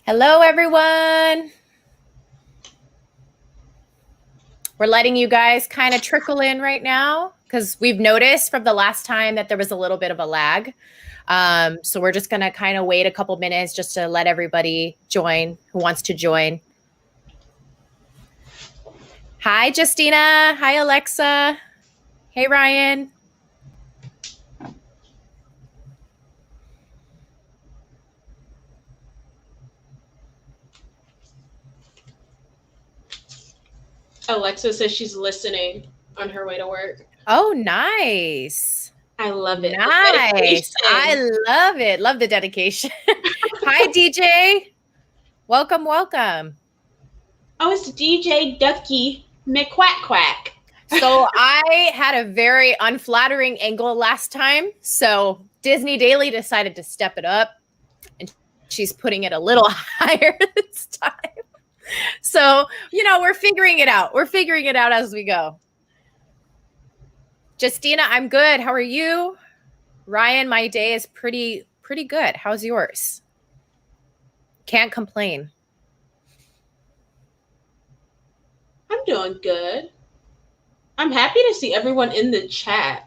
Hello, everyone. We're letting you guys kind of trickle in right now because we've noticed from the last time that there was a little bit of a lag. So we're just going to kind of wait a couple minutes just to let everybody join who wants to join. Hi, Justina. Hi, Alexa. Hey, Ryan. Alexa says she's listening on her way to work. Oh, nice. I love it. Nice. I love it. Love the dedication. Hi, DJ. Welcome, welcome. Oh, it's DJ Ducky McQuack. So I had a very unflattering angle last time. So Disney Daily decided to step it up. And she's putting it a little higher this time. So, we're figuring it out. We're figuring it out as we go. Justina, I'm good. How are you? Ryan, my day is pretty good. How's yours? Can't complain. I'm doing good. I'm happy to see everyone in the chat.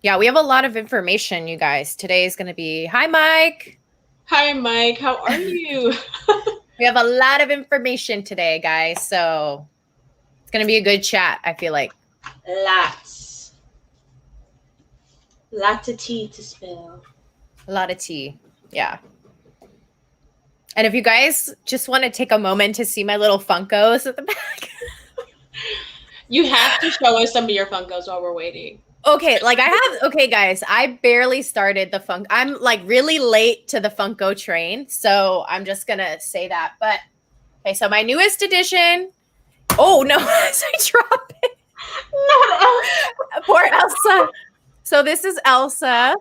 Yeah, we have a lot of information, you guys. Today is going to be, hi, Mike. Hi, Mike. How are you? We have a lot of information today, guys. So it's going to be a good chat, I feel like. Lots of tea to spill. A lot of tea. Yeah. And if you guys just want to take a moment to see my little Funkos at the back. You have to show us some of your Funkos while we're waiting. Okay, guys, I barely started the Funk. I'm like really late to the Funko train. So I'm just going to say that. But okay, so my newest edition. Oh, no, as I drop it. Not Elsa. Poor Elsa. So this is Elsa.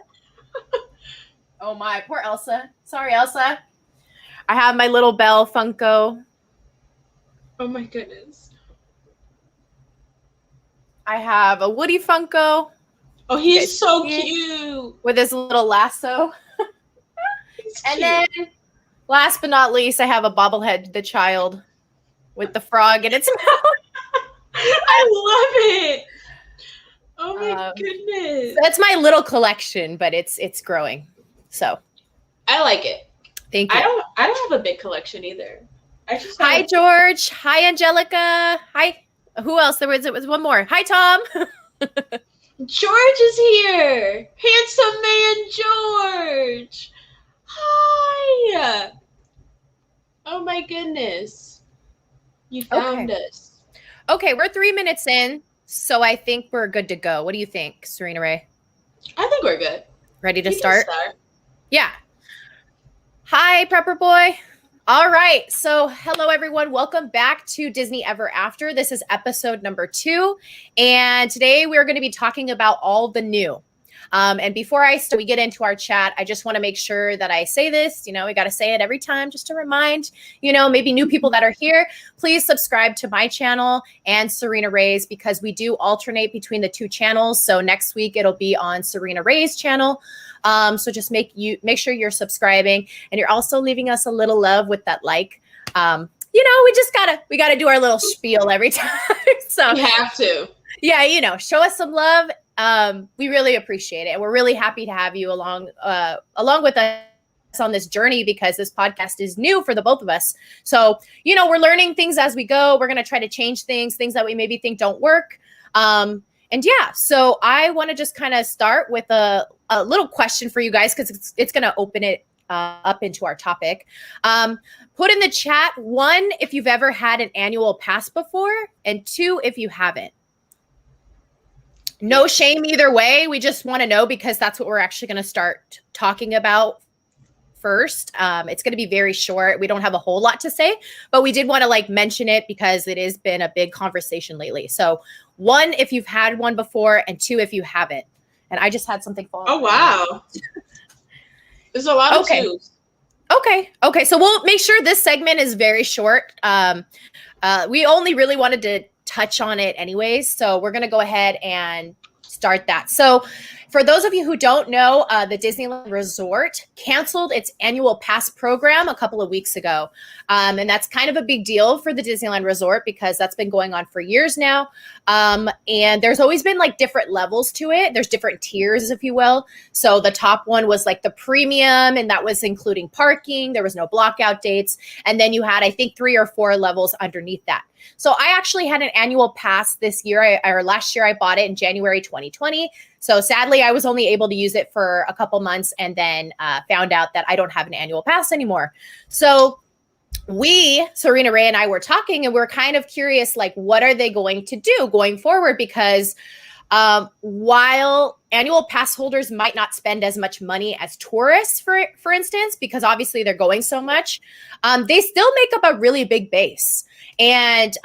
Oh my, poor Elsa. Sorry, Elsa. I have my little Belle Funko. Oh my goodness. I have a Woody Funko. Oh, he's so cute. With his little lasso. And then, last but not least, I have a bobblehead, the child, with the frog in its mouth. I love it. Oh my goodness. That's my little collection, but it's growing. So I like it. Thank you. I don't have a big collection either. Hi, George. Hi, Angelica. Hi. Who else? There was one more. Hi, Tom. George is here. Handsome man George. Hi. Oh my goodness. You found us. Okay, we're 3 minutes in, so I think we're good to go. What do you think, Serena Ray? I think we're good. Ready to start? Yeah. Hi, Prepper Boy. All right. So hello, everyone. Welcome back to Disney Ever After. This is episode number 2. And today we're going to be talking about all the new. And before we get into our chat, I just want to make sure that I say this. We got to say it every time just to remind, maybe new people that are here. Please subscribe to my channel and Serena Ray's because we do alternate between the two channels. So next week it'll be on Serena Ray's channel. So just make sure you're subscribing and you're also leaving us a little love with that like. We gotta do our little spiel every time. So we have to. Yeah, show us some love. We really appreciate it. And we're really happy to have you along with us on this journey because this podcast is new for the both of us. So, we're learning things as we go. We're going to try to change things that we maybe think don't work. And yeah, so I want to just kind of start with a little question for you guys because it's going to open it up into our topic. Put in the chat, 1, if you've ever had an annual pass before, and 2, if you haven't. No shame either way. We just want to know because that's what we're actually going to start talking about first. It's going to be very short. We don't have a whole lot to say, but we did want to mention it because it has been a big conversation lately. So 1, if you've had one before, and 2, if you haven't. And I just had something fall. Oh, wow. There's a lot of twos. Okay. So we'll make sure this segment is very short. We only really wanted to touch on it anyways. So we're going to go ahead and start that. So for those of you who don't know, the Disneyland Resort canceled its annual pass program a couple of weeks ago. And that's kind of a big deal for the Disneyland Resort because that's been going on for years now. And there's always been like different levels to it. There's different tiers, if you will. So the top one was like the premium, and that was including parking. There was no blockout dates. And then you had, I think, 3 or 4 levels underneath that. So I actually had an annual pass this year, or last year I bought it in January 2020. So sadly, I was only able to use it for a couple months and then found out that I don't have an annual pass anymore. So Serena Ray and I were talking, and we're kind of curious, like, what are they going to do going forward? Because while annual pass holders might not spend as much money as tourists, for instance, because obviously they're going so much, they still make up a really big base. And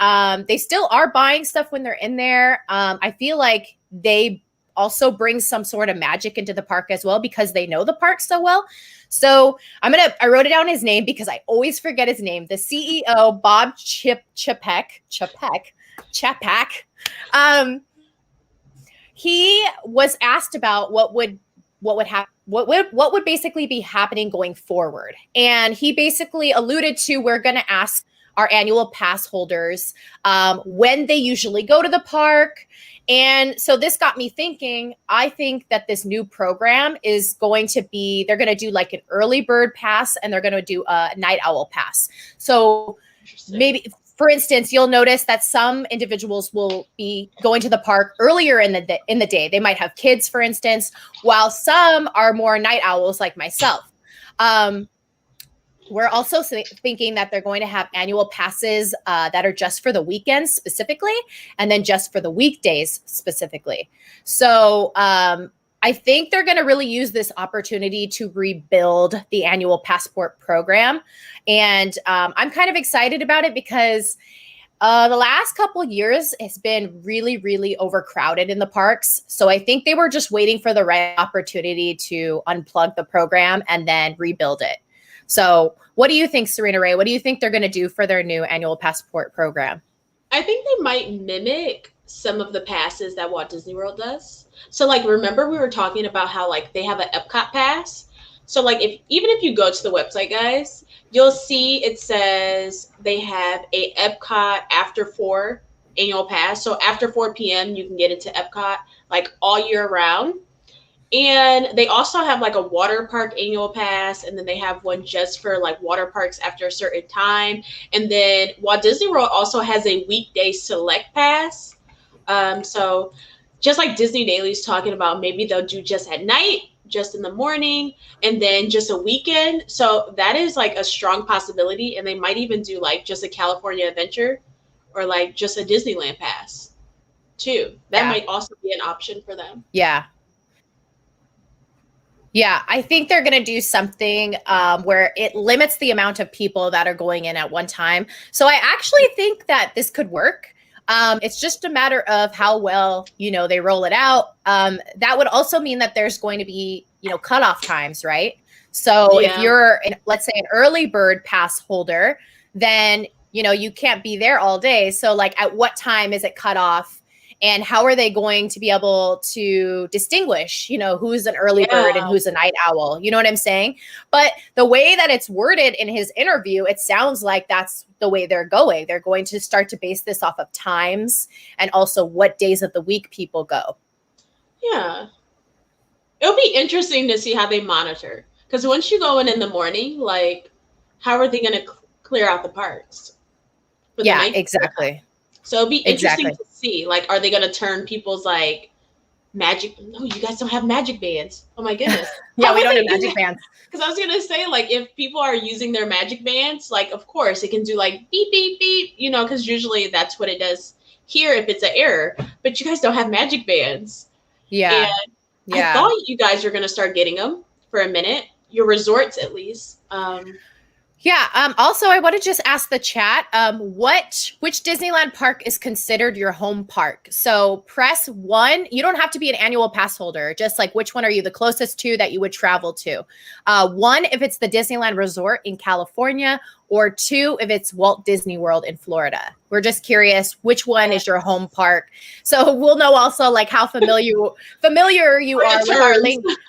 they still are buying stuff when they're in there. I feel like they also bring some sort of magic into the park as well because they know the park so well. So I wrote it down his name because I always forget his name. The CEO, Bob Chapek. He was asked about what would basically be happening going forward. And he basically alluded to, we're going to ask our annual pass holders when they usually go to the park. And so this got me thinking, I think that this new program is going to be, they're going to do like an early bird pass, and they're going to do a night owl pass. So maybe, for instance, you'll notice that some individuals will be going to the park earlier in the day. They might have kids, for instance, while some are more night owls like myself. We're also thinking that they're going to have annual passes that are just for the weekends specifically, and then just for the weekdays specifically. So I think they're going to really use this opportunity to rebuild the annual passport program. And I'm kind of excited about it because the last couple of years has been really, really overcrowded in the parks. So I think they were just waiting for the right opportunity to unplug the program and then rebuild it. So what do you think, Serena Ray? What do you think they're going to do for their new annual passport program? I think they might mimic some of the passes that Walt Disney World does. So, like, remember we were talking about how, like, they have an Epcot pass? So, like, even if you go to the website, guys, you'll see it says they have a Epcot after 4 annual pass. So after 4 p.m., you can get into Epcot, like, all year round. And they also have like a water park annual pass, and then they have one just for like water parks after a certain time. And then Walt Disney World also has a weekday select pass. So just like Disney Daily's talking about, maybe they'll do just at night, just in the morning, and then just a weekend. So that is like a strong possibility. And they might even do like just a California Adventure or like just a Disneyland pass too. That might also be an option for them. Yeah. Yeah, I think they're going to do something where it limits the amount of people that are going in at one time. So I actually think that this could work. It's just a matter of how well, they roll it out. That would also mean that there's going to be, cutoff times, right? So if you're, let's say, an early bird pass holder, then, you can't be there all day. So like, at what time is it cut off? And how are they going to be able to distinguish, who's an early bird and who's a night owl? You know what I'm saying? But the way that it's worded in his interview, it sounds like that's the way they're going. They're going to start to base this off of times and also what days of the week people go. Yeah. It'll be interesting to see how they monitor. Because once you go in the morning, like, how are they going to clear out the parks? Yeah, exactly. So it'll be interesting to see, like, are they going to turn people's, like, magic? No, you guys don't have magic bands. Oh, my goodness. Yeah, we don't have magic bands. Because I was going to say, like, if people are using their magic bands, like, of course, it can do, like, beep, beep, beep, because usually that's what it does here if it's an error. But you guys don't have magic bands. Yeah. And I thought you guys were going to start getting them for a minute. Your resorts, at least. Yeah. Also, I want to just ask the chat, which Disneyland park is considered your home park? So press 1. You don't have to be an annual pass holder. Just like which one are you the closest to that you would travel to? 1, if it's the Disneyland Resort in California, or 2, if it's Walt Disney World in Florida. We're just curious which one is your home park. So we'll know also like how familiar you are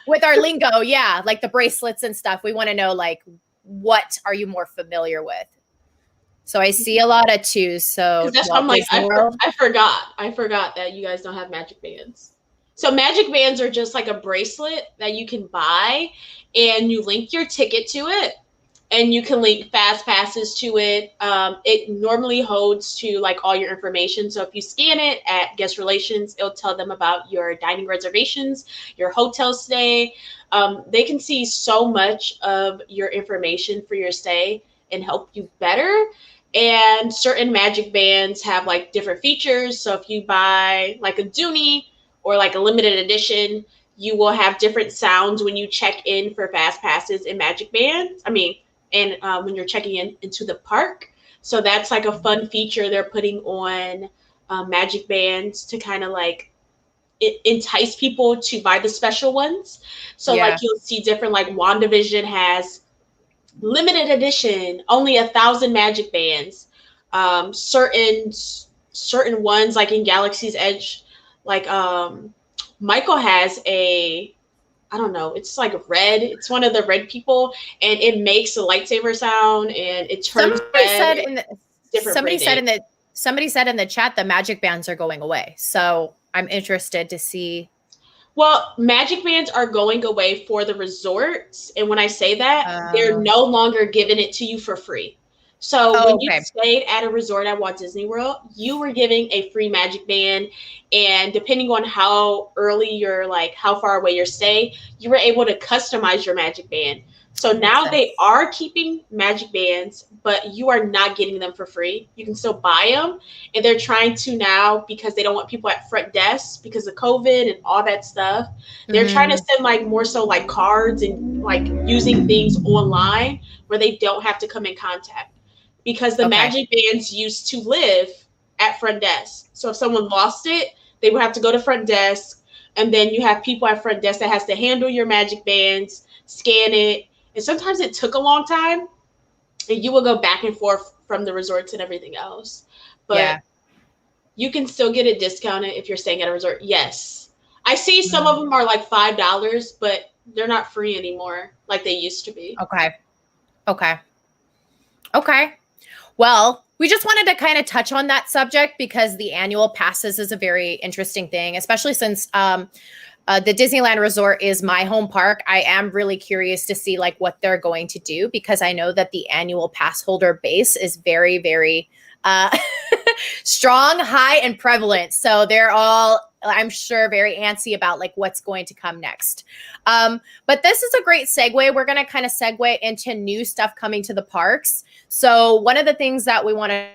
with our lingo. Yeah, like the bracelets and stuff. We want to know like what are you more familiar with? So I see a lot of 2s. So that's why I'm like, I forgot that you guys don't have magic bands. So magic bands are just like a bracelet that you can buy, and you link your ticket to it, and you can link fast passes to it. It normally holds to like all your information. So if you scan it at guest relations, it'll tell them about your dining reservations, your hotel stay. They can see so much of your information for your stay and help you better. And certain magic bands have like different features. So if you buy like a Dooney or like a limited edition, you will have different sounds when you check in for fast passes and magic bands. And when you're checking into the park. So that's like a fun feature they're putting on magic bands to kind of like entice people to buy the special ones. So like you'll see different, like WandaVision has limited edition, only 1,000 magic bands. Certain ones like in Galaxy's Edge, like Michael has I don't know, it's like red. It's one of the red people, and it makes a lightsaber sound, and it turns red. Somebody said in the chat the magic bands are going away. So I'm interested to see. Well, magic bands are going away for the resorts, and when I say that, they're no longer giving it to you for free. So when you stayed at a resort at Walt Disney World, you were giving a free magic band, and depending on how early you're like how far away your stay, you were able to customize your magic band. So now they are keeping magic bands, but you are not getting them for free. You can still buy them, and they're trying to now, because they don't want people at front desks because of COVID and all that stuff. They're trying to send like more so like cards and like using things online where they don't have to come in contact. Because the magic bands used to live at front desk. So if someone lost it, they would have to go to front desk. And then you have people at front desk that has to handle your magic bands, scan it. And sometimes it took a long time. And you will go back and forth from the resorts and everything else. But you can still get it discounted if you're staying at a resort. Yes. I see some of them are like $5, but they're not free anymore like they used to be. Okay. Well, we just wanted to kind of touch on that subject because the annual passes is a very interesting thing, especially since the Disneyland Resort is my home park. I am really curious to see like what they're going to do because I know that the annual pass holder base is very, very strong, high, and prevalent. So they're all, I'm sure, very antsy about like what's going to come next. But this is a great segue. We're going to kind of segue into new stuff coming to the parks. So one of the things that we want to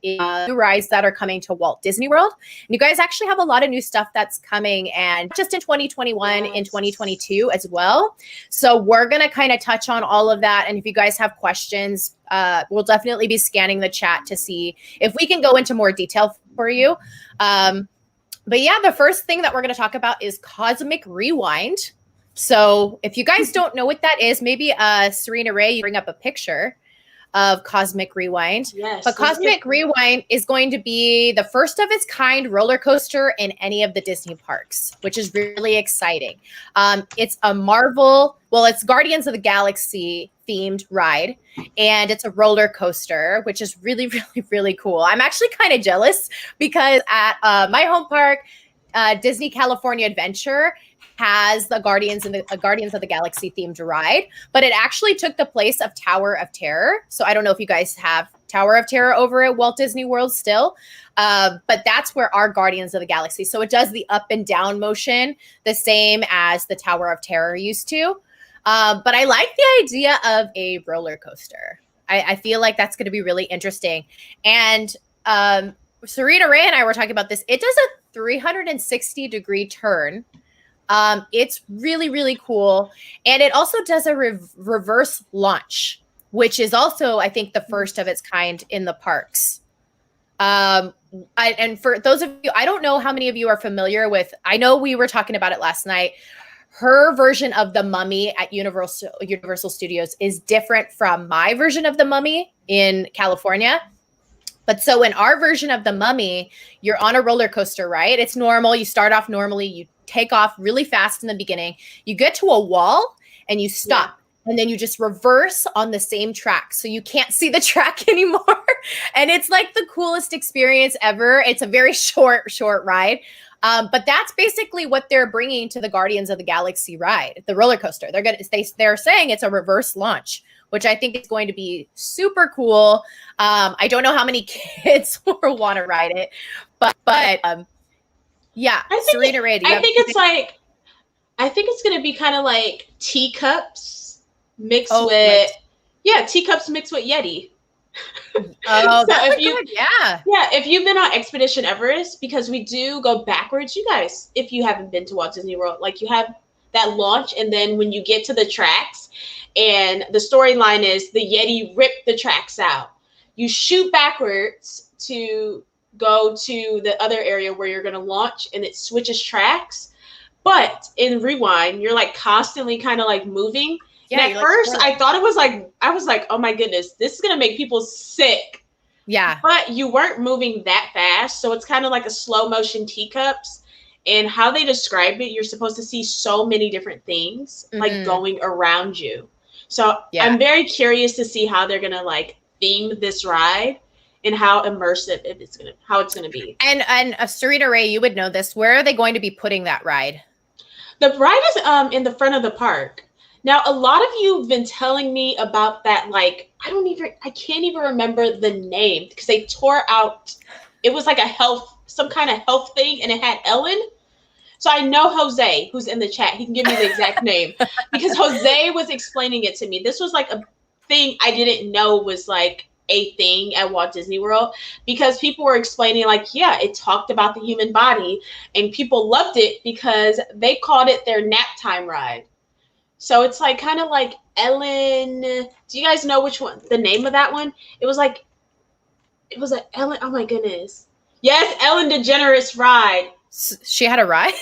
new rides that are coming to Walt Disney World. And you guys actually have a lot of new stuff that's coming, and just in 2021, in 2022 as well. So we're going to kind of touch on all of that. And if you guys have questions, we'll definitely be scanning the chat to see if we can go into more detail for you. But yeah, the first thing that we're going to talk about is Cosmic Rewind. So if you guys don't know what that is, maybe Serena Ray, you bring up a picture of Cosmic Rewind. Yes. But Cosmic Rewind is going to be the first of its kind roller coaster in any of the Disney parks, which is really exciting. It's a Marvel, well, it's Guardians of the Galaxy themed ride, and it's a roller coaster, which is really, really, really cool. I'm actually kind of jealous because at my home park, Disney California Adventure has the Guardians of the Galaxy themed ride, but it actually took the place of Tower of Terror. So I don't know if you guys have Tower of Terror over at Walt Disney World still, but that's where our Guardians of the Galaxy. So it does the up and down motion the same as the Tower of Terror used to. But I like the idea of a roller coaster. I feel like that's going to be really interesting. And Sarita Ray and I were talking about this. It does a 360-degree turn It's really, really cool. And it also does a reverse launch, which is also, I think, the first of its kind in the parks. And for those of you, I don't know how many of you are familiar with, I know we were talking about it last night. Her version of the Mummy at Universal Studios is different from my version of the Mummy in California. But so in our version of the Mummy, you're on a roller coaster, right? It's normal. You start off normally. You take off really fast in the beginning. You get to a wall and you stop. Yeah. And then you just reverse on the same track. So you can't see the track anymore. And it's like the coolest experience ever. It's a very short ride. But that's basically what they're bringing to the Guardians of the Galaxy ride, the roller coaster. They're saying it's a reverse launch, which I think is going to be super cool. I don't know how many kids will want to ride it, but yeah. Serena Ray, I think it's going to be kind of like teacups mixed with teacups mixed with Yeti. Oh, so that's if you've been on Expedition Everest, because we do go backwards, you guys, if you haven't been to Walt Disney World, like you have that launch, and then when you get to the tracks, and the storyline is the Yeti ripped the tracks out. You shoot backwards to go to the other area where you're going to launch, and it switches tracks. But in Rewind, you're like constantly kind of like moving. Yeah, and at first, I thought it was like, I was like, oh my goodness, this is going to make people sick. Yeah. But you weren't moving that fast. So it's kind of like a slow motion teacups. And how they describe it, you're supposed to see so many different things like going around you. So I'm very curious to see how they're going to like theme this ride and how immersive it's going to be. And Serena Ray, you would know this. Where are they going to be putting that ride? The ride is in the front of the park. Now, a lot of you have been telling me about that, like, I can't even remember the name because they tore out, it was like some kind of health thing, and it had Ellen. So I know Jose, who's in the chat, he can give me the exact name because Jose was explaining it to me. This was like a thing I didn't know was like a thing at Walt Disney World, because people were explaining like, yeah, it talked about the human body, and people loved it because they called it their nap time ride. So it's like kind of like Ellen. Do you guys know which one? The name of that one? It was like Ellen. Oh my goodness. Yes, Ellen DeGeneres ride. She had a ride?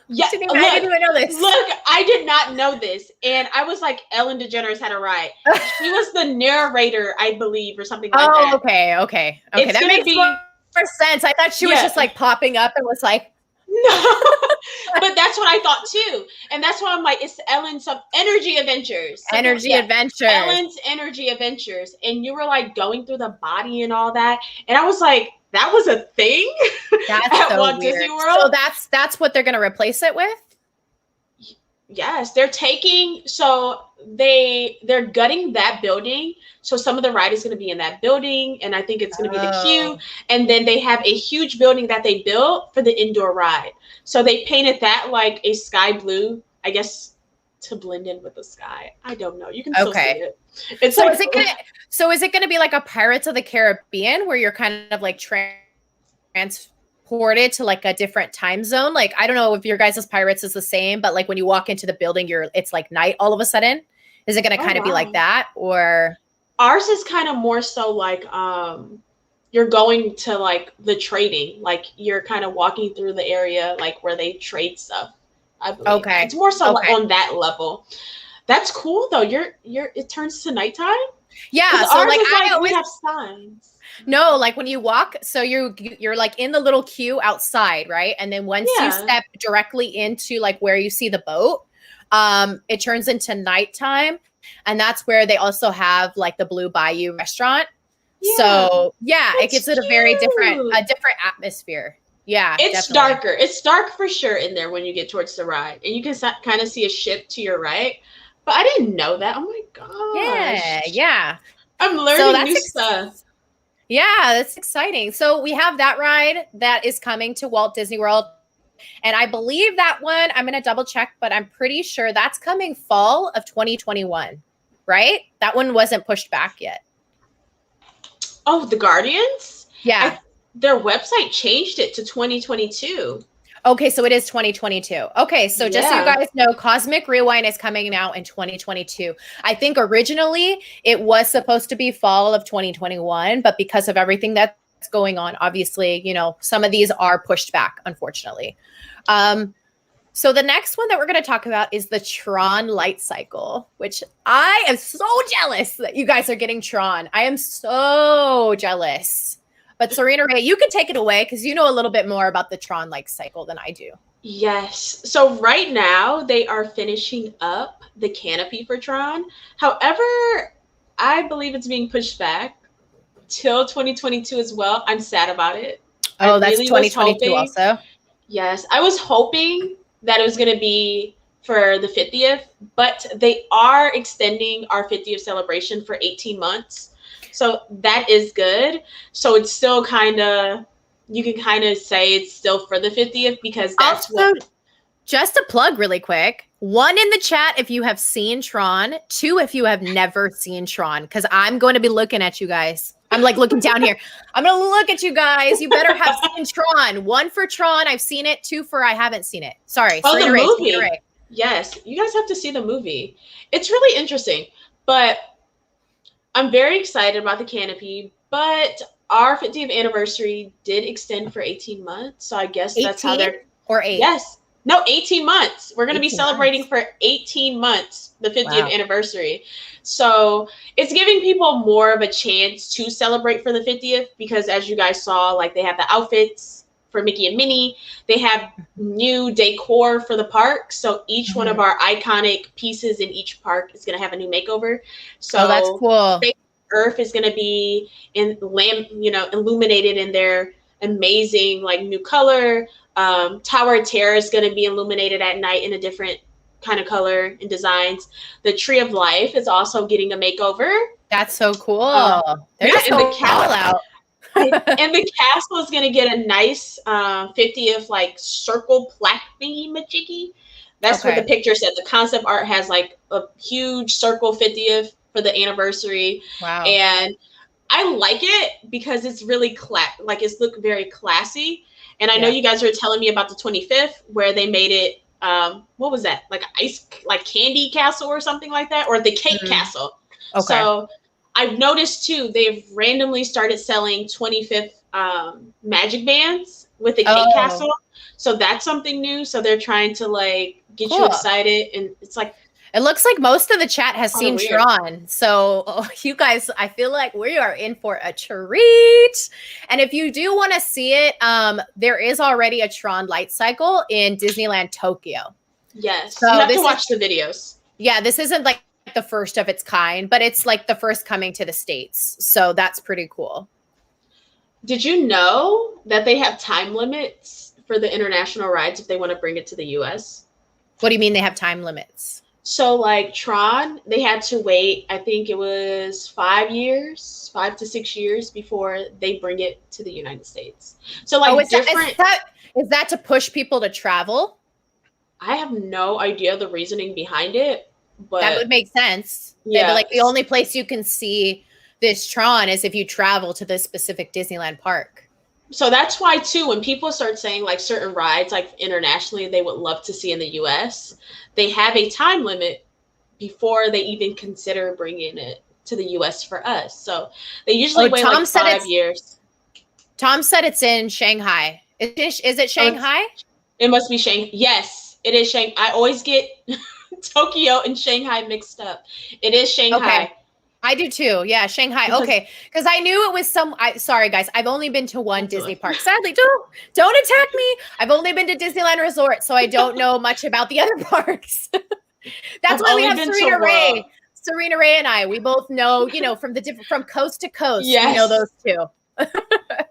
Yeah. I didn't even know this. Look, I did not know this. And I was like, Ellen DeGeneres had a ride. She was the narrator, I believe, or something like that. Okay. That makes more sense. I thought she was just like popping up and was like, no, but that's what I thought too. And that's why I'm like, it's Ellen's Energy Adventures. Ellen's Energy Adventures. And you were like going through the body and all that. And I was like, that was a thing at Walt Disney World. So that's what they're going to replace it with? Yes, they're they're gutting that building. So some of the ride is going to be in that building, and I think it's going to be the queue. And then they have a huge building that they built for the indoor ride. So they painted that like a sky blue, I guess, to blend in with the sky. I don't know. You can still see it. It's so is it going to be like a Pirates of the Caribbean where you're kind of like transported to like a different time zone? Like, I don't know if your guys' Pirates is the same, but like when you walk into the building, it's like night all of a sudden. Is it going to kind of be like that, or? Ours is kind of more so like you're going to like the trading, like you're kind of walking through the area like where they trade stuff. I believe. Okay. It's more so like on that level. That's cool though. It turns to nighttime. Yeah. So like we have signs. No, like when you walk, so you're like in the little queue outside, right? And then once you step directly into like where you see the boat, it turns into nighttime. And that's where they also have like the Blue Bayou restaurant. Yeah, so it gives it a very different atmosphere. Yeah, it's definitely darker. It's dark for sure in there when you get towards the ride, and you can kind of see a ship to your right. But I didn't know that. Oh my gosh. Yeah. I'm learning new stuff. Yeah, that's exciting. So we have that ride that is coming to Walt Disney World. And I believe that one, I'm going to double check, but I'm pretty sure that's coming fall of 2021, right? That one wasn't pushed back yet. Oh, the Guardians? Yeah. Their website changed it to 2022. Okay, so it is 2022. Okay, so just so you Yeah. guys know, Cosmic Rewind is coming out in 2022. I think originally it was supposed to be fall of 2021, but because of everything that's going on, obviously, some of these are pushed back, unfortunately. So the next one that we're going to talk about is the Tron light cycle, which I am so jealous that you guys are getting Tron. I am so jealous. But Serena Ray, you can take it away because you know a little bit more about the Tron light cycle than I do. Yes. So right now they are finishing up the canopy for Tron. However, I believe it's being pushed back till 2022 as well. I'm sad about it. Oh, I that's really was 2022 hoping. also. Yes, I was hoping that it was going to be for the 50th, but they are extending our 50th celebration for 18 months. So that is good. So it's still you can kind of say it's still for the 50th because that's also, just a plug really quick. 1 in the chat if you have seen Tron. 2 if you have never seen Tron, because I'm going to be looking at you guys. I'm like looking down here. I'm going to look at you guys. You better have seen Tron. 1 for Tron. I've seen it. 2 for I haven't seen it. Sorry. Oh, Serena the Ray, movie. Serena Ray. Yes, you guys have to see the movie. It's really interesting, but I'm very excited about the canopy, but our 50th anniversary did extend for 18 months. So I guess that's how they're or 8. Yes. No, 18 months. We're going to be celebrating months. for 18 months, the 50th Wow. anniversary. So it's giving people more of a chance to celebrate for the 50th because as you guys saw, like they have the outfits for Mickey and Minnie. They have new decor for the park. So each one of our iconic pieces in each park is going to have a new makeover. So that's cool. Earth is going to be illuminated in their amazing like new color. Tower of Terror is going to be illuminated at night in a different kind of color and designs. The Tree of Life is also getting a makeover. That's so cool. They're yeah, just and the all out. and the castle is going to get a nice 50th like circle plaque thingy majiggy. That's what the picture said. The concept art has like a huge circle 50th for the anniversary. Wow. And I like it because it's really it's look very classy. And I know you guys were telling me about the 25th where they made it what was that? Like ice like candy castle or something like that, or the cake castle. Okay. So I've noticed too, they've randomly started selling 25th magic bands with the cake castle. So that's something new. So they're trying to like get you excited, and it's like it looks like most of the chat has seen Tron. So you guys, I feel like we are in for a treat. And if you do want to see it, there is already a Tron light cycle in Disneyland Tokyo. Yes. So you have to watch the videos. Yeah, this isn't like the first of its kind, but it's like the first coming to the States. So that's pretty cool. Did you know that they have time limits for the international rides if they want to bring it to the US? What do you mean they have time limits? So like Tron, they had to wait, I think it was 5 to 6 years before they bring it to the United States. So like is that to push people to travel? I have no idea the reasoning behind it, but that would make sense. Yeah. Maybe like the only place you can see this Tron is if you travel to this specific Disneyland park. So that's why too, when people start saying like certain rides, like internationally, they would love to see in the US, they have a time limit before they even consider bringing it to the US for us. So they usually wait like 5 years. Tom said it's in Shanghai. Is it Shanghai? It must be Shanghai. Yes, it is Shanghai. I always get Tokyo and Shanghai mixed up. It is Shanghai. Okay. I do too. Yeah, Shanghai. Okay, because I knew it was sorry, guys. I've only been to one Disney park. Sadly, don't attack me. I've only been to Disneyland Resort, so I don't know much about the other parks. That's why we have Serena Ray. Serena Ray and I. We both know, from coast to coast. Yes. We know those two.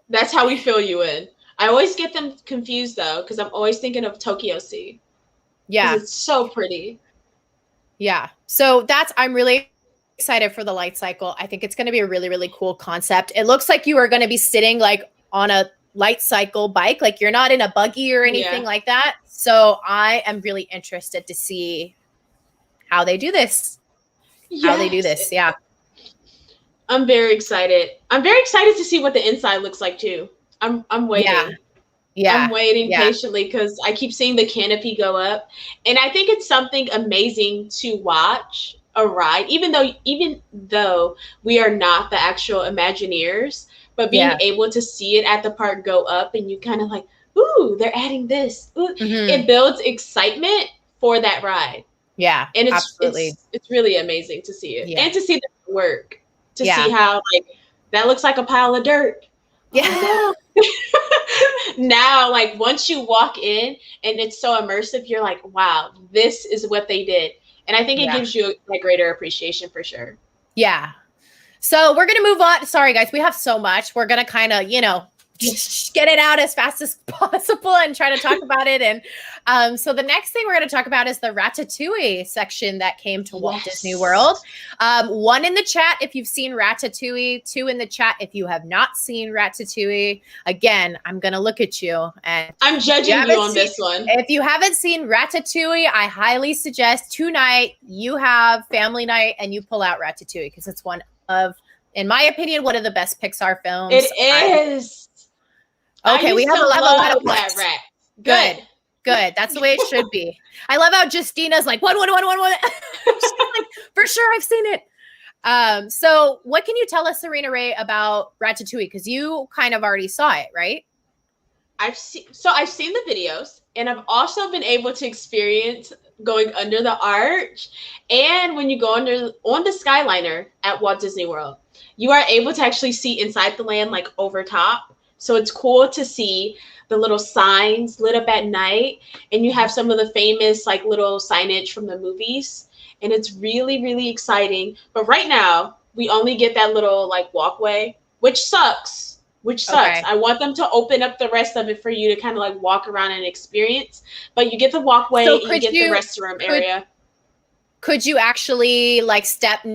That's how we fill you in. I always get them confused though, because I'm always thinking of Tokyo Sea. Yeah, it's so pretty. Yeah. So I'm really excited for the light cycle. I think it's going to be a really, really cool concept. It looks like you are going to be sitting like on a light cycle bike, like you're not in a buggy or anything like that. So I am really interested to see how they do this. Yeah. I'm very excited. I'm very excited to see what the inside looks like too. I'm waiting. Yeah. Yeah. I'm waiting patiently because I keep seeing the canopy go up. And I think it's something amazing to watch a ride, even though we are not the actual Imagineers, but being able to see it at the park go up and you kind of like, ooh, they're adding this. Ooh. It builds excitement for that ride. Yeah. And absolutely. it's really amazing to see it. And to see the work. To see how like that looks like a pile of dirt. Yeah. Oh now, like once you walk in and it's so immersive, you're like, wow, this is what they did. And I think it gives you a greater appreciation for sure. Yeah. So we're going to move on. Sorry, guys. We have so much. We're going to kind of, get it out as fast as possible and try to talk about it. And so the next thing we're going to talk about is the Ratatouille section that came to Walt Disney World. 1 in the chat if you've seen Ratatouille, 2 in the chat if you have not seen Ratatouille. Again, I'm going to look at you and I'm judging you on this one. If you haven't seen Ratatouille, I highly suggest tonight you have family night and you pull out Ratatouille because it's one of, in my opinion, one of the best Pixar films. It is. Okay, we have a lot of that rat. Good. That's the way it should be. I love how Justina's like, one. Like, for sure, I've seen it. So what can you tell us, Serena Ray, about Ratatouille? Because you kind of already saw it, right? I've seen the videos, and I've also been able to experience going under the arch. And when you go on the Skyliner at Walt Disney World, you are able to actually see inside the land, like over top. So it's cool to see the little signs lit up at night, and you have some of the famous like little signage from the movies, and it's really, really exciting. But right now, we only get that little like walkway, which sucks. Okay. I want them to open up the rest of it for you to kind of like walk around and experience. But you get the walkway and you get the restroom area. Could you actually like step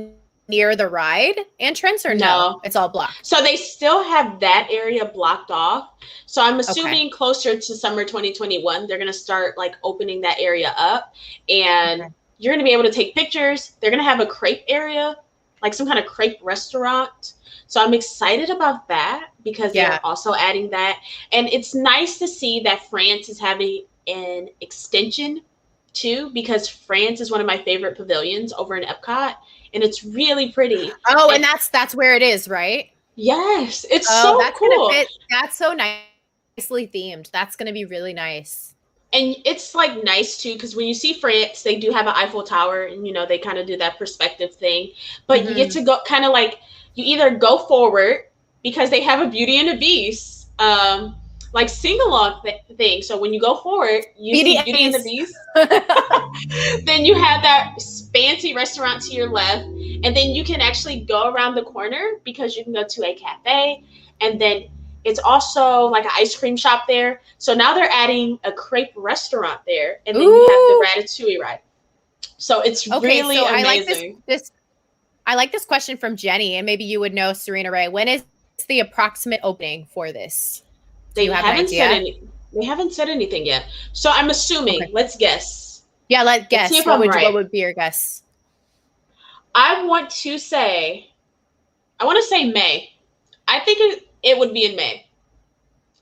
near the ride entrance or no? It's all blocked. So they still have that area blocked off. So I'm assuming closer to summer 2021, they're going to start like opening that area up, and you're going to be able to take pictures. They're going to have a crepe area, like some kind of crepe restaurant. So I'm excited about that because they're also adding that. And it's nice to see that France is having an extension too, because France is one of my favorite pavilions over in Epcot, and it's really pretty. Oh, and that's where it is, right? Yes, it's so cool. That's so nicely themed. That's going to be really nice. And it's like nice too, because when you see France, they do have an Eiffel Tower, and they kind of do that perspective thing. But you get to go kind of like, you either go forward because they have a Beauty and the Beast like sing-along thing. So when you go forward, you see Beauty and the Beast. Then you have that fancy restaurant to your left, and then you can actually go around the corner because you can go to a cafe, and then it's also like an ice cream shop there. So now they're adding a crepe restaurant there, and then you have the Ratatouille ride. So it's really amazing. I like this question from Jenny, and maybe you would know, Serena Ray. When is the approximate opening for this? They haven't said anything yet. So I'm assuming. Okay. Let's guess. Yeah, let's guess. What would be your guess? I want to say May. I think it would be in May.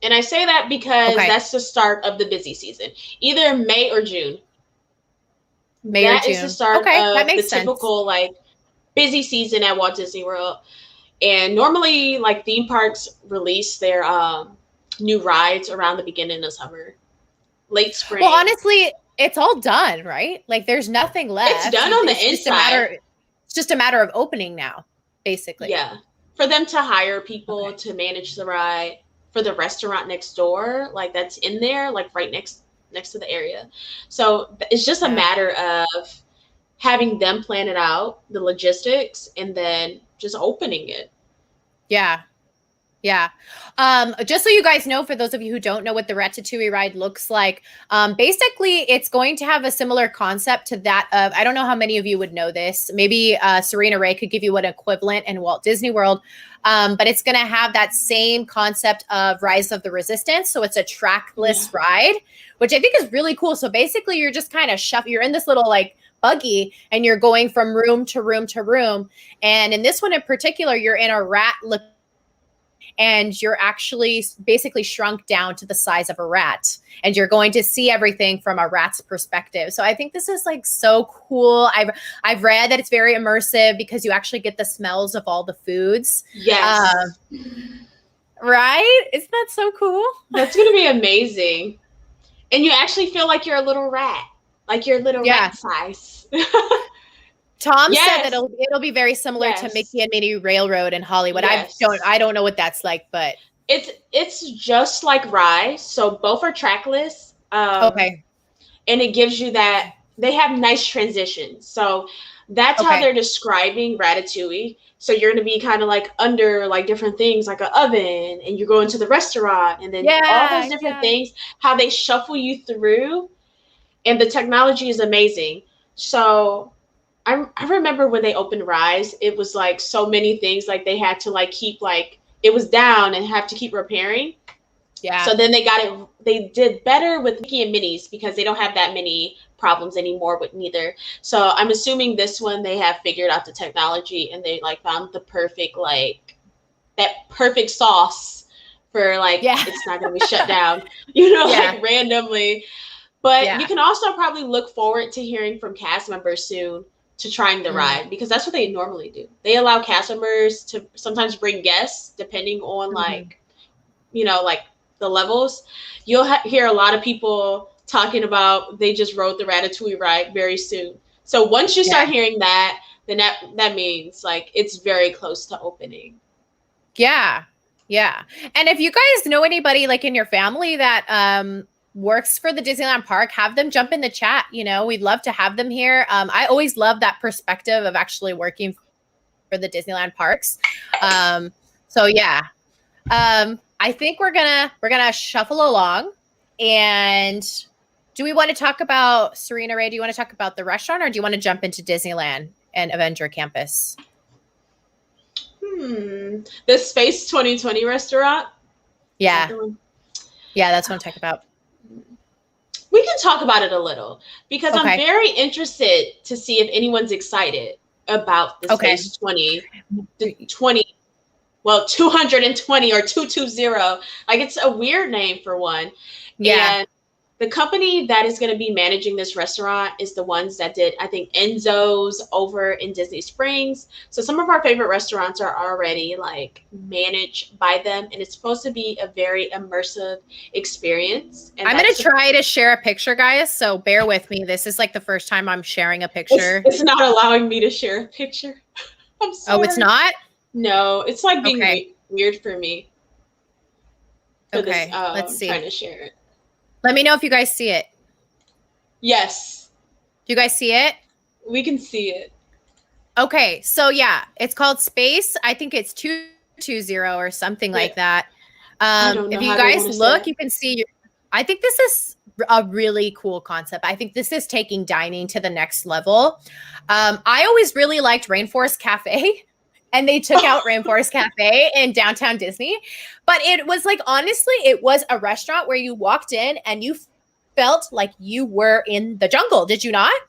And I say that because that's the start of the busy season. Either May or June. That is the start of the typical like busy season at Walt Disney World. And normally like theme parks release their new rides around the beginning of summer, late spring. Well, honestly, it's all done, right? Like there's nothing left. It's done on the inside. It's just a matter of opening now, basically. Yeah. For them to hire people to manage the ride, for the restaurant next door, like that's in there, like right next to the area. So it's just a matter of having them plan it out, the logistics, and then just opening it. Yeah. Yeah. Just so you guys know, for those of you who don't know what the Ratatouille ride looks like, basically it's going to have a similar concept to that of, I don't know how many of you would know this. Maybe Serena Ray could give you an equivalent in Walt Disney World. But it's going to have that same concept of Rise of the Resistance. So it's a trackless ride, which I think is really cool. So basically you're just kind of you're in this little like buggy and you're going from room to room to room. And in this one in particular, you're in a rat and you're actually basically shrunk down to the size of a rat, and you're going to see everything from a rat's perspective. So I think this is like so cool. I've read that it's very immersive because you actually get the smells of all the foods. Yes. Right? Isn't that so cool? That's going to be amazing. And you actually feel like you're a little rat, like you're a little rat size. Tom said that it'll be very similar to Mickey and Minnie Railroad in Hollywood. Yes. I don't know what that's like, but it's just like Rye. So both are trackless. Okay. And it gives you that they have nice transitions. So that's how they're describing Ratatouille. So you're going to be kind of like under like different things like an oven, and you go into the restaurant, and then all those different things, how they shuffle you through, and the technology is amazing. So I remember when they opened Rise, it was like so many things, like they had to like keep like it was down and have to keep repairing. Yeah. So then they did better with Mickey and Minnie's because they don't have that many problems anymore with neither. So I'm assuming this one they have figured out the technology, and they like found the perfect like that perfect sauce for like it's not going to be shut down, like randomly. But you can also probably look forward to hearing from cast members soon to trying the ride, because that's what they normally do. They allow cast members to sometimes bring guests depending on like like the levels. You'll hear a lot of people talking about they just rode the Ratatouille ride very soon. So once you start hearing that, then that means like it's very close to opening. Yeah. And if you guys know anybody like in your family that works for the Disneyland park, have them jump in the chat. We'd love to have them here. I always love that perspective of actually working for the Disneyland parks. So yeah. I think we're gonna shuffle along. And do we want to talk about Serena Ray? Do you want to talk about the restaurant, or do you want to jump into Disneyland and Avenger Campus? The Space 2020 restaurant. Yeah, that's what I'm talking about. We can talk about it a little because I'm very interested to see if anyone's excited about the Space 220 or 220. Like, it's a weird name for one. Yeah. And the company that is going to be managing this restaurant is the ones that did, I think, Enzo's over in Disney Springs. So some of our favorite restaurants are already like managed by them, and it's supposed to be a very immersive experience. And I'm going to try to share a picture, guys. So bear with me. This is like the first time I'm sharing a picture. It's not allowing me to share a picture. I'm sorry. Oh, it's not? No, it's like being weird for me. Let's see. Trying to share it. Let me know if you guys see it. Yes. Do you guys see it? We can see it. Okay, so yeah, it's called Space. I think it's 220 or something like that. If you guys look, you can see. I think this is a really cool concept. I think this is taking dining to the next level. I always really liked Rainforest Cafe. And they took out Rainforest Cafe in downtown Disney. But it was like, honestly, it was a restaurant where you walked in and you felt like you were in the jungle. Did you not?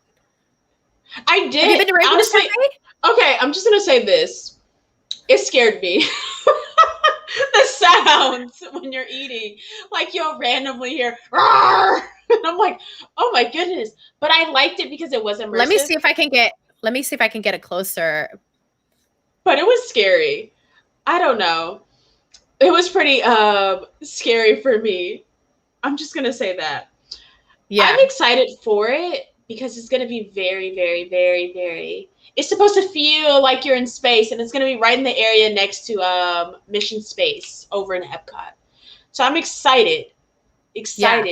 I did. Have you been to Rainforest Cafe? Okay, I'm just going to say this. It scared me. The sounds when you're eating. Like, you'll randomly hear, "Rawr!" And I'm like, oh my goodness. But I liked it because it was immersive. Let me see if I can get it closer. But it was scary. I don't know. It was pretty scary for me. I'm just going to say that. Yeah. I'm excited for it because it's going to be very, very, very, very... It's supposed to feel like you're in space, and it's going to be right in the area next to Mission Space over in Epcot. So I'm excited. Yeah.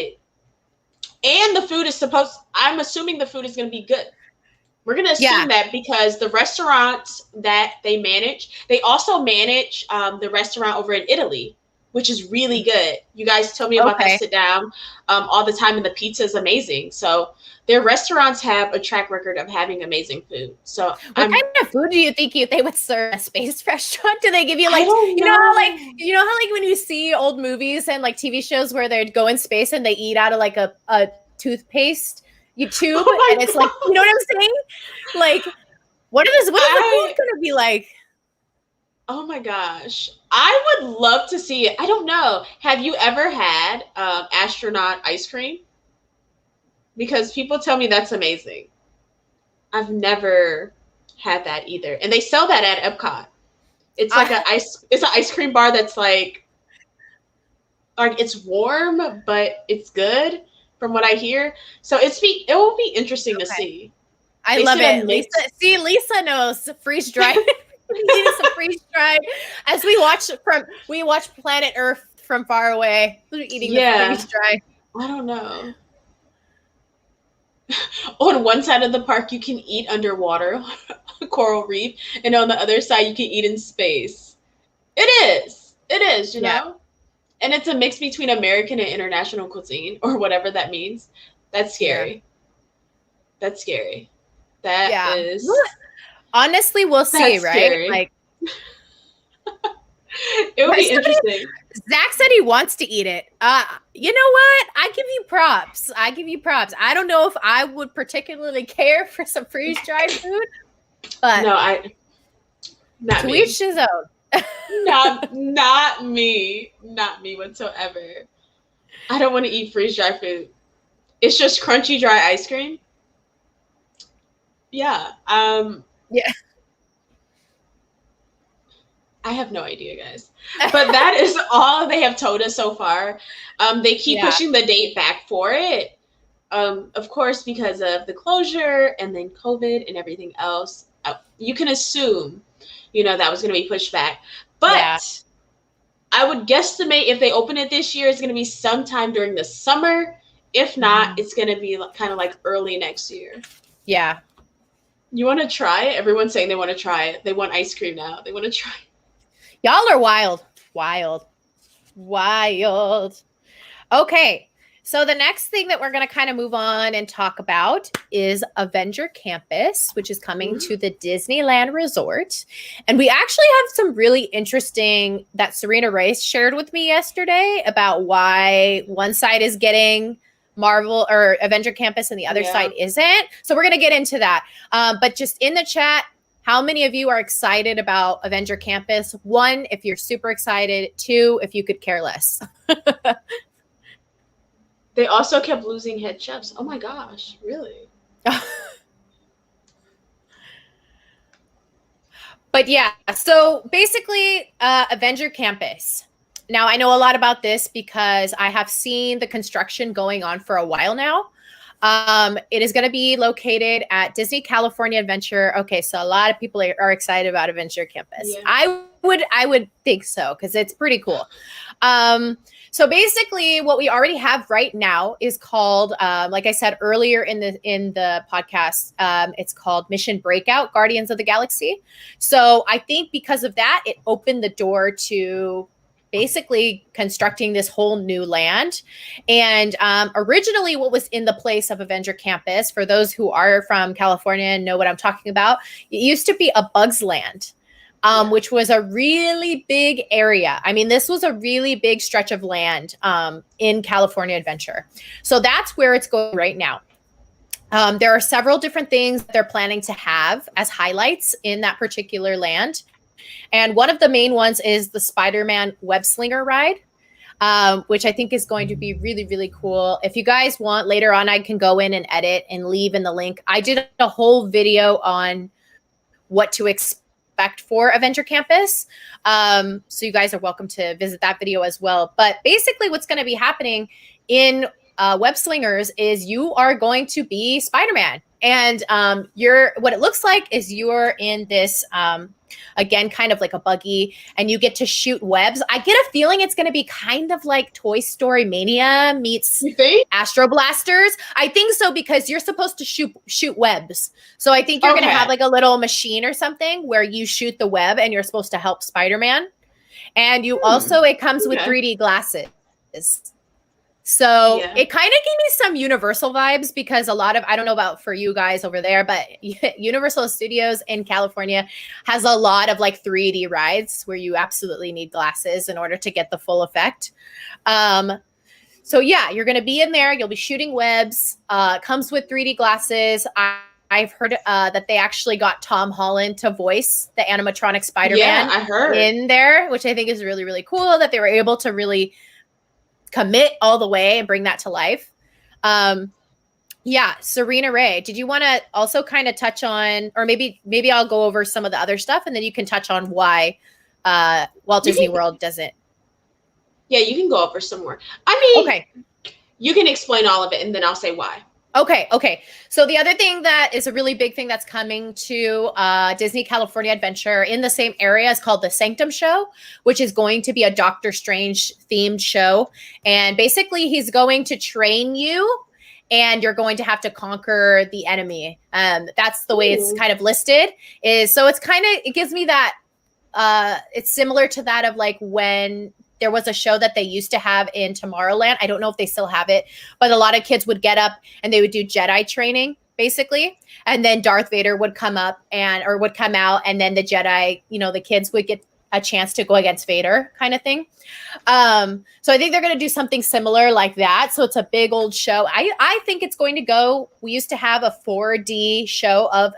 And the food is I'm assuming the food is going to be good. We're going to assume that because the restaurants that they manage, they also manage the restaurant over in Italy, which is really good. You guys tell me about that sit down all the time, and the pizza is amazing. So their restaurants have a track record of having amazing food. So what kind of food do you think they would serve at a space restaurant? Do they give you like, you know how like when you see old movies and like TV shows where they'd go in space and they eat out of like a toothpaste tube, and it's like, you know what I'm saying? Like, what is the food gonna be like? Oh my gosh. I would love to see it. I don't know. Have you ever had astronaut ice cream? Because people tell me that's amazing. I've never had that either. And they sell that at Epcot. It's like it's an ice cream bar that's like it's warm, but it's good from what I hear. So it will be interesting to see. I love it. Lisa knows freeze dry. Eating some freeze dried as we watch Planet Earth from far away. Eating the freeze dry. I don't know. On one side of the park, you can eat underwater, coral reef, and on the other side, you can eat in space. It is, you know? And it's a mix between American and international cuisine, or whatever that means. That's scary. Yeah. That's scary. That is... Honestly, we'll see, right? Scary. Like, it would be interesting. Zach said he wants to eat it. You know what? I give you props. I don't know if I would particularly care for some freeze-dried food, but not to each his own. not me whatsoever. I don't want to eat freeze-dried food. It's just crunchy, dry ice cream. Yeah. Yeah. I have no idea, guys. But that is all they have told us so far. They keep pushing the date back for it. Of course, because of the closure and then COVID and everything else. You can assume, that was going to be pushed back. But I would guesstimate if they open it this year, it's going to be sometime during the summer. If not, it's going to be kind of like early next year. Yeah. You want to try it? Everyone's saying they want to try it. They want ice cream now. They want to try it. Y'all are wild. Okay. So the next thing that we're going to kind of move on and talk about is Avenger Campus, which is coming to the Disneyland Resort. And we actually have some really interesting that Serena Rice shared with me yesterday about why one side is getting Marvel or Avenger Campus and the other side isn't. So we're going to get into that. But just in the chat, how many of you are excited about Avenger Campus? 1, if you're super excited. 2, if you could care less. They also kept losing head chefs. Oh my gosh, really? But yeah, so basically, Avenger Campus. Now, I know a lot about this because I have seen the construction going on for a while now. It is going to be located at Disney California Adventure. Okay, so a lot of people are excited about Avenger Campus. Yeah. I would think so because it's pretty cool. So basically, what we already have right now is called, like I said earlier in the podcast, it's called Mission Breakout: Guardians of the Galaxy. So I think because of that, it opened the door to basically constructing this whole new land. And originally what was in the place of Avenger Campus, for those who are from California and know what I'm talking about, it used to be a Bugs Land, which was a really big area. I mean, this was a really big stretch of land in California Adventure. So that's where it's going right now. There are several different things they're planning to have as highlights in that particular land. And one of the main ones is the Spider-Man Web Slinger ride, which I think is going to be really, really cool. If you guys want, later on, I can go in and edit and leave in the link. I did a whole video on what to expect for Avenger Campus. So you guys are welcome to visit that video as well. But basically what's going to be happening in Web Slingers is you are going to be Spider-Man. And what it looks like is you're in this, again, kind of like a buggy, and you get to shoot webs. I get a feeling it's going to be kind of like Toy Story Mania meets Astro Blasters. I think so, because you're supposed to shoot webs. So I think you're going to have like a little machine or something where you shoot the web and you're supposed to help Spider-Man. And you also, it comes with 3D glasses. So it kind of gave me some Universal vibes, because a lot of, I don't know about for you guys over there, but Universal Studios in California has a lot of like 3D rides where you absolutely need glasses in order to get the full effect. So yeah, you're going to be in there. You'll be shooting webs. Comes with 3D glasses. I've heard that they actually got Tom Holland to voice the animatronic Spider-Man Yeah, I heard. in there, which I think is really, really cool that they were able to really commit all the way and bring that to life. Yeah, Serena Ray, did you want to also kind of touch on, or maybe I'll go over some of the other stuff and then you can touch on why Walt Disney World doesn't. Yeah, you can go over some more. I mean, okay, you can explain all of it and then I'll say why. Okay. So the other thing that is a really big thing that's coming to Disney California Adventure in the same area is called the Sanctum Show, which is going to be a Doctor Strange themed show. And basically he's going to train you and you're going to have to conquer the enemy. That's the way it's kind of listed. So it gives me that, it's similar to that of like when there was a show that they used to have in Tomorrowland. I don't know if they still have it, but a lot of kids would get up and they would do Jedi training, basically. And then Darth Vader would come up or would come out, and then the Jedi, the kids would get a chance to go against Vader kind of thing. So I think they're going to do something similar like that. So it's a big old show. I think it's going to go, we used to have a 4D show of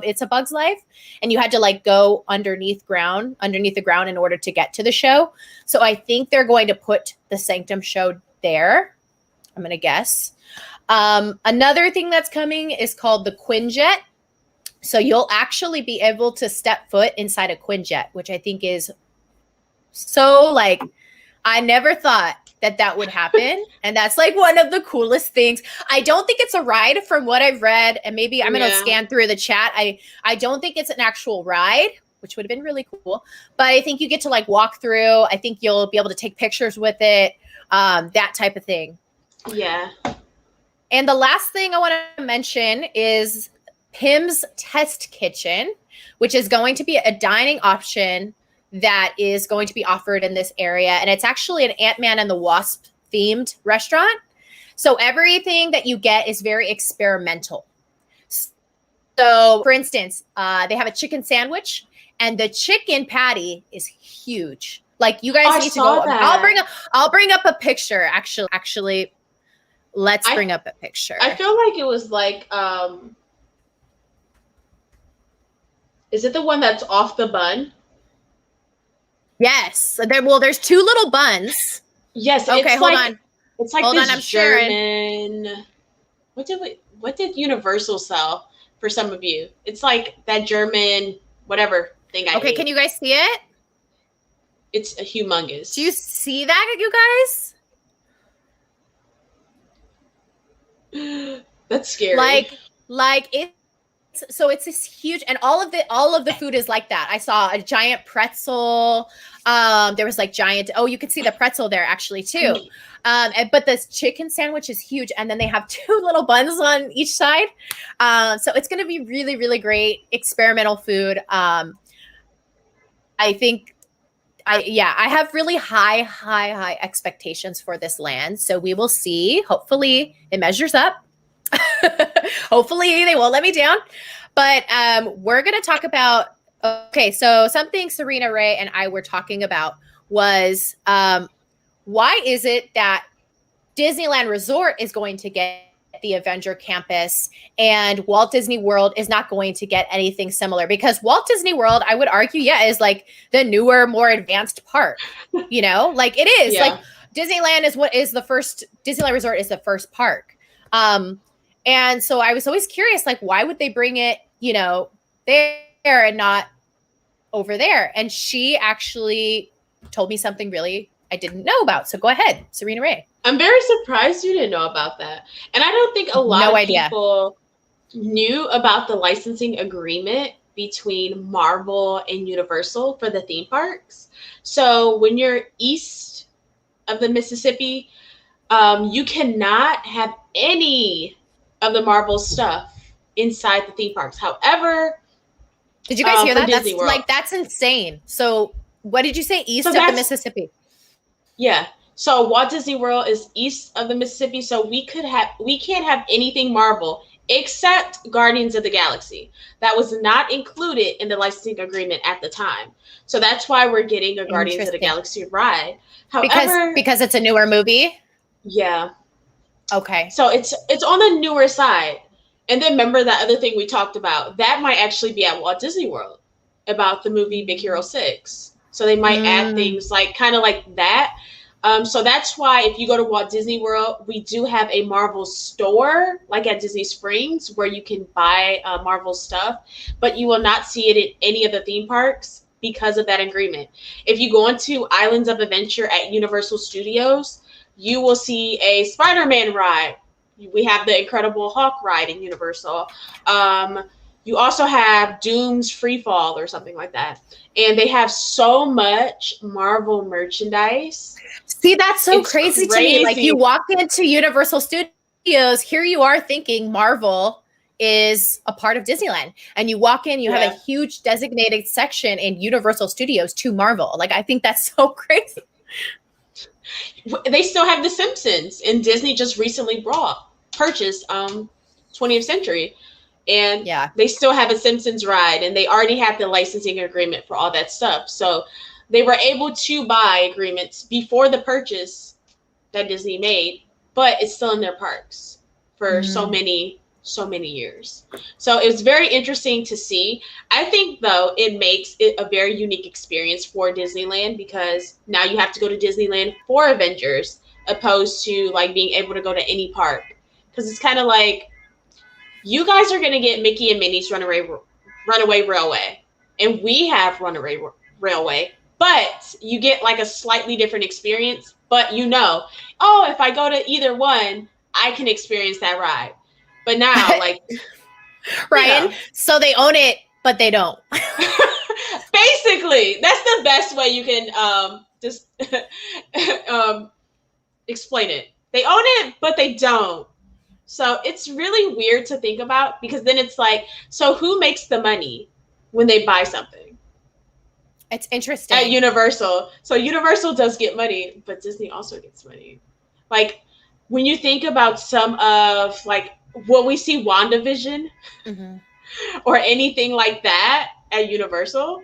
It's a Bug's Life, and you had to like go underneath the ground in order to get to the show. So I think they're going to put the Sanctum Show there. I'm going to guess. Another thing that's coming is called the Quinjet. So you'll actually be able to step foot inside a Quinjet, which I think is so like, I never thought that would happen. And that's like one of the coolest things. I don't think it's a ride from what I've read. And maybe I'm going to scan through the chat. I don't think it's an actual ride, which would have been really cool. But I think you get to like walk through. I think you'll be able to take pictures with it, that type of thing. Yeah. And the last thing I want to mention is Pym's Test Kitchen, which is going to be a dining option that is going to be offered in this area. And it's actually an Ant-Man and the Wasp themed restaurant. So everything that you get is very experimental. So for instance, they have a chicken sandwich and the chicken patty is huge. Like you guys need to go. That. I'll bring up a picture. Actually, let's bring up a picture. I feel like it was like, is it the one that's off the bun? Yes. There's two little buns. Yes. Okay, hold on. It's like this I'm German. Sharing. What did Universal sell for some of you? It's like that German whatever thing I hate. Can you guys see it? It's humongous. Do you see that, you guys? That's scary. Like it. So it's this huge, and all of the food is like that. I saw a giant pretzel. There was like giant. Oh, you could see the pretzel there actually too. But this chicken sandwich is huge, and then they have two little buns on each side. So it's going to be really, really great experimental food. I think. I have really high expectations for this land. So we will see. Hopefully, it measures up. Hopefully they won't let me down. But we're going to talk about, so something Serena Ray and I were talking about was why is it that Disneyland Resort is going to get the Avenger Campus and Walt Disney World is not going to get anything similar? Because Walt Disney World, I would argue, is like the newer, more advanced park, like it is. Yeah. Like Disneyland Disneyland Resort is the first park. And so I was always curious, like, why would they bring it, there and not over there? And she actually told me something really I didn't know about. So go ahead, Serena Ray. I'm very surprised you didn't know about that. And I don't think a lot of people knew about the licensing agreement between Marvel and Universal for the theme parks. So when you're east of the Mississippi, you cannot have any of the Marvel stuff inside the theme parks. However, did you guys hear that? That's insane. So what did you say? East of the Mississippi? Yeah. So Walt Disney World is east of the Mississippi. So we can't have anything Marvel except Guardians of the Galaxy. That was not included in the licensing agreement at the time. So that's why we're getting a Guardians of the Galaxy ride. However, because it's a newer movie. Yeah. Okay. So it's on the newer side. And then remember that other thing we talked about? That might actually be at Walt Disney World about the movie Big Hero 6. So they might add things like kind of like that. So that's why if you go to Walt Disney World, we do have a Marvel store, like at Disney Springs, where you can buy Marvel stuff, but you will not see it in any of the theme parks because of that agreement. If you go into Islands of Adventure at Universal Studios, you will see a Spider-Man ride. We have the Incredible Hulk ride in Universal. You also have Doom's Freefall or something like that. And they have so much Marvel merchandise. See, that's so crazy to me. Like, you walk into Universal Studios, here you are thinking Marvel is a part of Disneyland. And you walk in, you have a huge designated section in Universal Studios to Marvel. Like, I think that's so crazy. They still have The Simpsons, and Disney just recently purchased 20th Century. And they still have a Simpsons ride, and they already have the licensing agreement for all that stuff. So they were able to buy agreements before the purchase that Disney made, but it's still in their parks for so many years. So it was very interesting to see. I think, though, it makes it a very unique experience for Disneyland, because now you have to go to Disneyland for Avengers, opposed to like being able to go to any park. Because it's kind of like, you guys are going to get Mickey and Minnie's Runaway Railway, and we have Runaway Railway, but you get like a slightly different experience. But if I go to either one, I can experience that ride. But now, like, Ryan, so they own it, but they don't. Basically, that's the best way you can just explain it. They own it, but they don't. So it's really weird to think about, because then it's like, so who makes the money when they buy something? It's interesting. At Universal. So Universal does get money, but Disney also gets money. Like, when you think about some of, like, what we see WandaVision or anything like that at Universal,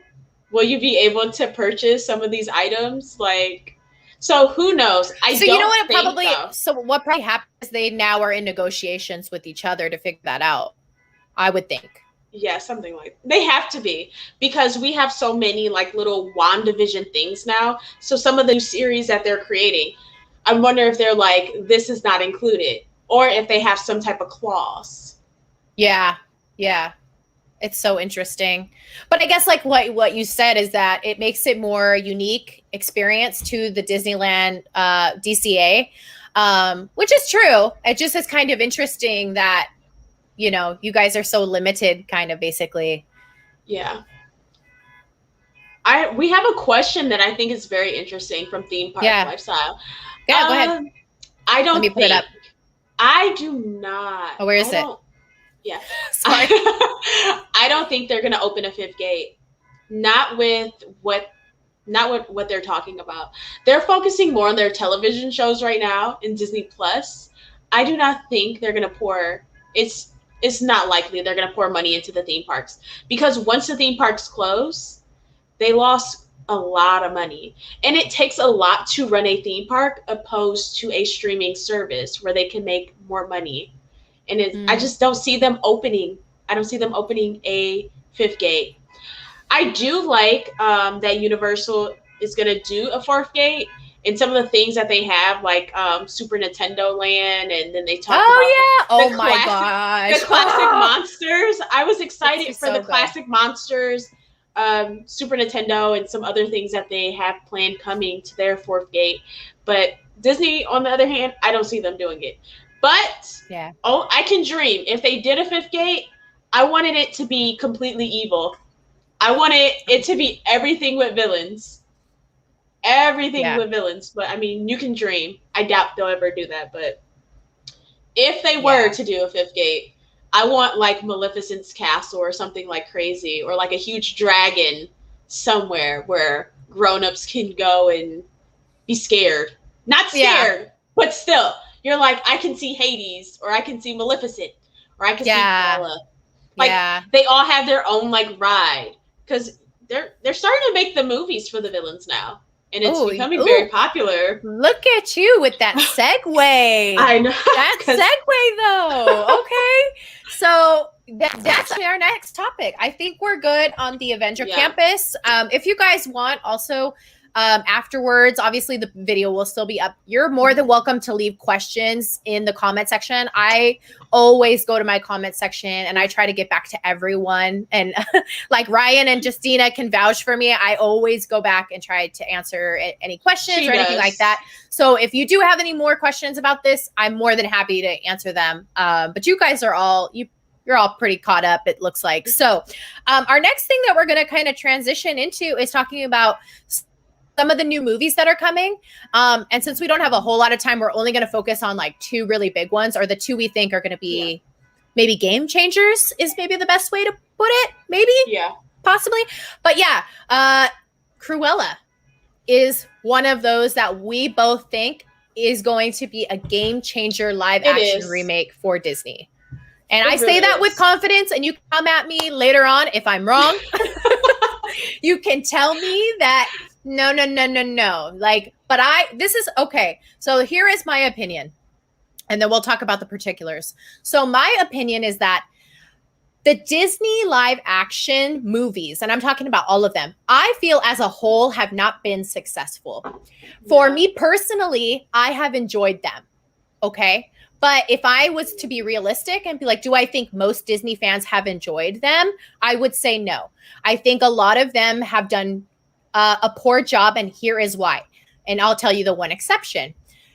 will you be able to purchase some of these items? Like, so who knows? What probably happens is they now are in negotiations with each other to figure that out, I would think. Yeah, something like that. They have to be, because we have so many like little WandaVision things now. So some of the new series that they're creating, I wonder if they're like, this is not included, or if they have some type of clause. Yeah. It's so interesting. But I guess like what you said is that it makes it more unique experience to the Disneyland DCA, which is true. It just is kind of interesting that, you guys are so limited, kind of, basically. Yeah. We have a question that I think is very interesting from Theme Park Lifestyle. Yeah, go ahead. Let me put it up. I do not. Oh, where is it? Yeah. Sorry. I don't think they're going to open a fifth gate. Not with what they're talking about. They're focusing more on their television shows right now in Disney Plus. I do not think they're going to pour. It's not likely they're going to pour money into the theme parks, because once the theme parks close, they lost a lot of money, and it takes a lot to run a theme park opposed to a streaming service where they can make more money. And I just don't see them opening. I don't see them opening a fifth gate. I do like that Universal is going to do a fourth gate, and some of the things that they have, like Super Nintendo Land, and then they talk about the classic monsters. I was excited for the classic monsters, Super Nintendo, and some other things that they have planned coming to their fourth gate. But Disney, on the other hand, I don't see them doing it. But I can dream. If they did a fifth gate, I wanted it to be completely evil. I wanted it to be everything with villains. With villains. But I mean, you can dream. I doubt they'll ever do that. But if they were to do a fifth gate, I want like Maleficent's castle or something like crazy, or like a huge dragon somewhere where grown-ups can go and be scared. Not scared, but still. You're like, I can see Hades, or I can see Maleficent, or I can see Cruella. Like, they all have their own like ride, because they're starting to make the movies for the villains now, and it's becoming very popular. Look at you with that segue. I know. That segue, though. Okay. So that's our next topic. I think we're good on the Avenger campus. If you guys want, also, afterwards, obviously the video will still be up. You're more than welcome to leave questions in the comment section. I always go to my comment section and I try to get back to everyone. And like Ryan and Justina can vouch for me. I always go back and try to answer any questions or anything like that. So if you do have any more questions about this, I'm more than happy to answer them. But you guys are all, you're all pretty caught up, it looks like. So our next thing that we're going to kind of transition into is talking about some of the new movies that are coming. And since we don't have a whole lot of time, we're only going to focus on like two really big ones, or the two we think are going to be maybe game changers is maybe the best way to put it. Maybe, possibly. But Cruella is one of those that we both think is going to be a game changer live action remake for Disney. And I say that with confidence, and you come at me later on if I'm wrong. You can tell me that no. Like, but this is okay. So here is my opinion, and then we'll talk about the particulars. So my opinion is that the Disney live action movies, and I'm talking about all of them, I feel as a whole have not been successful. For me personally, I have enjoyed them. Okay. But if I was to be realistic and be like, do I think most Disney fans have enjoyed them? I would say no. I think a lot of them have done a poor job, and here is why. And I'll tell you the one exception.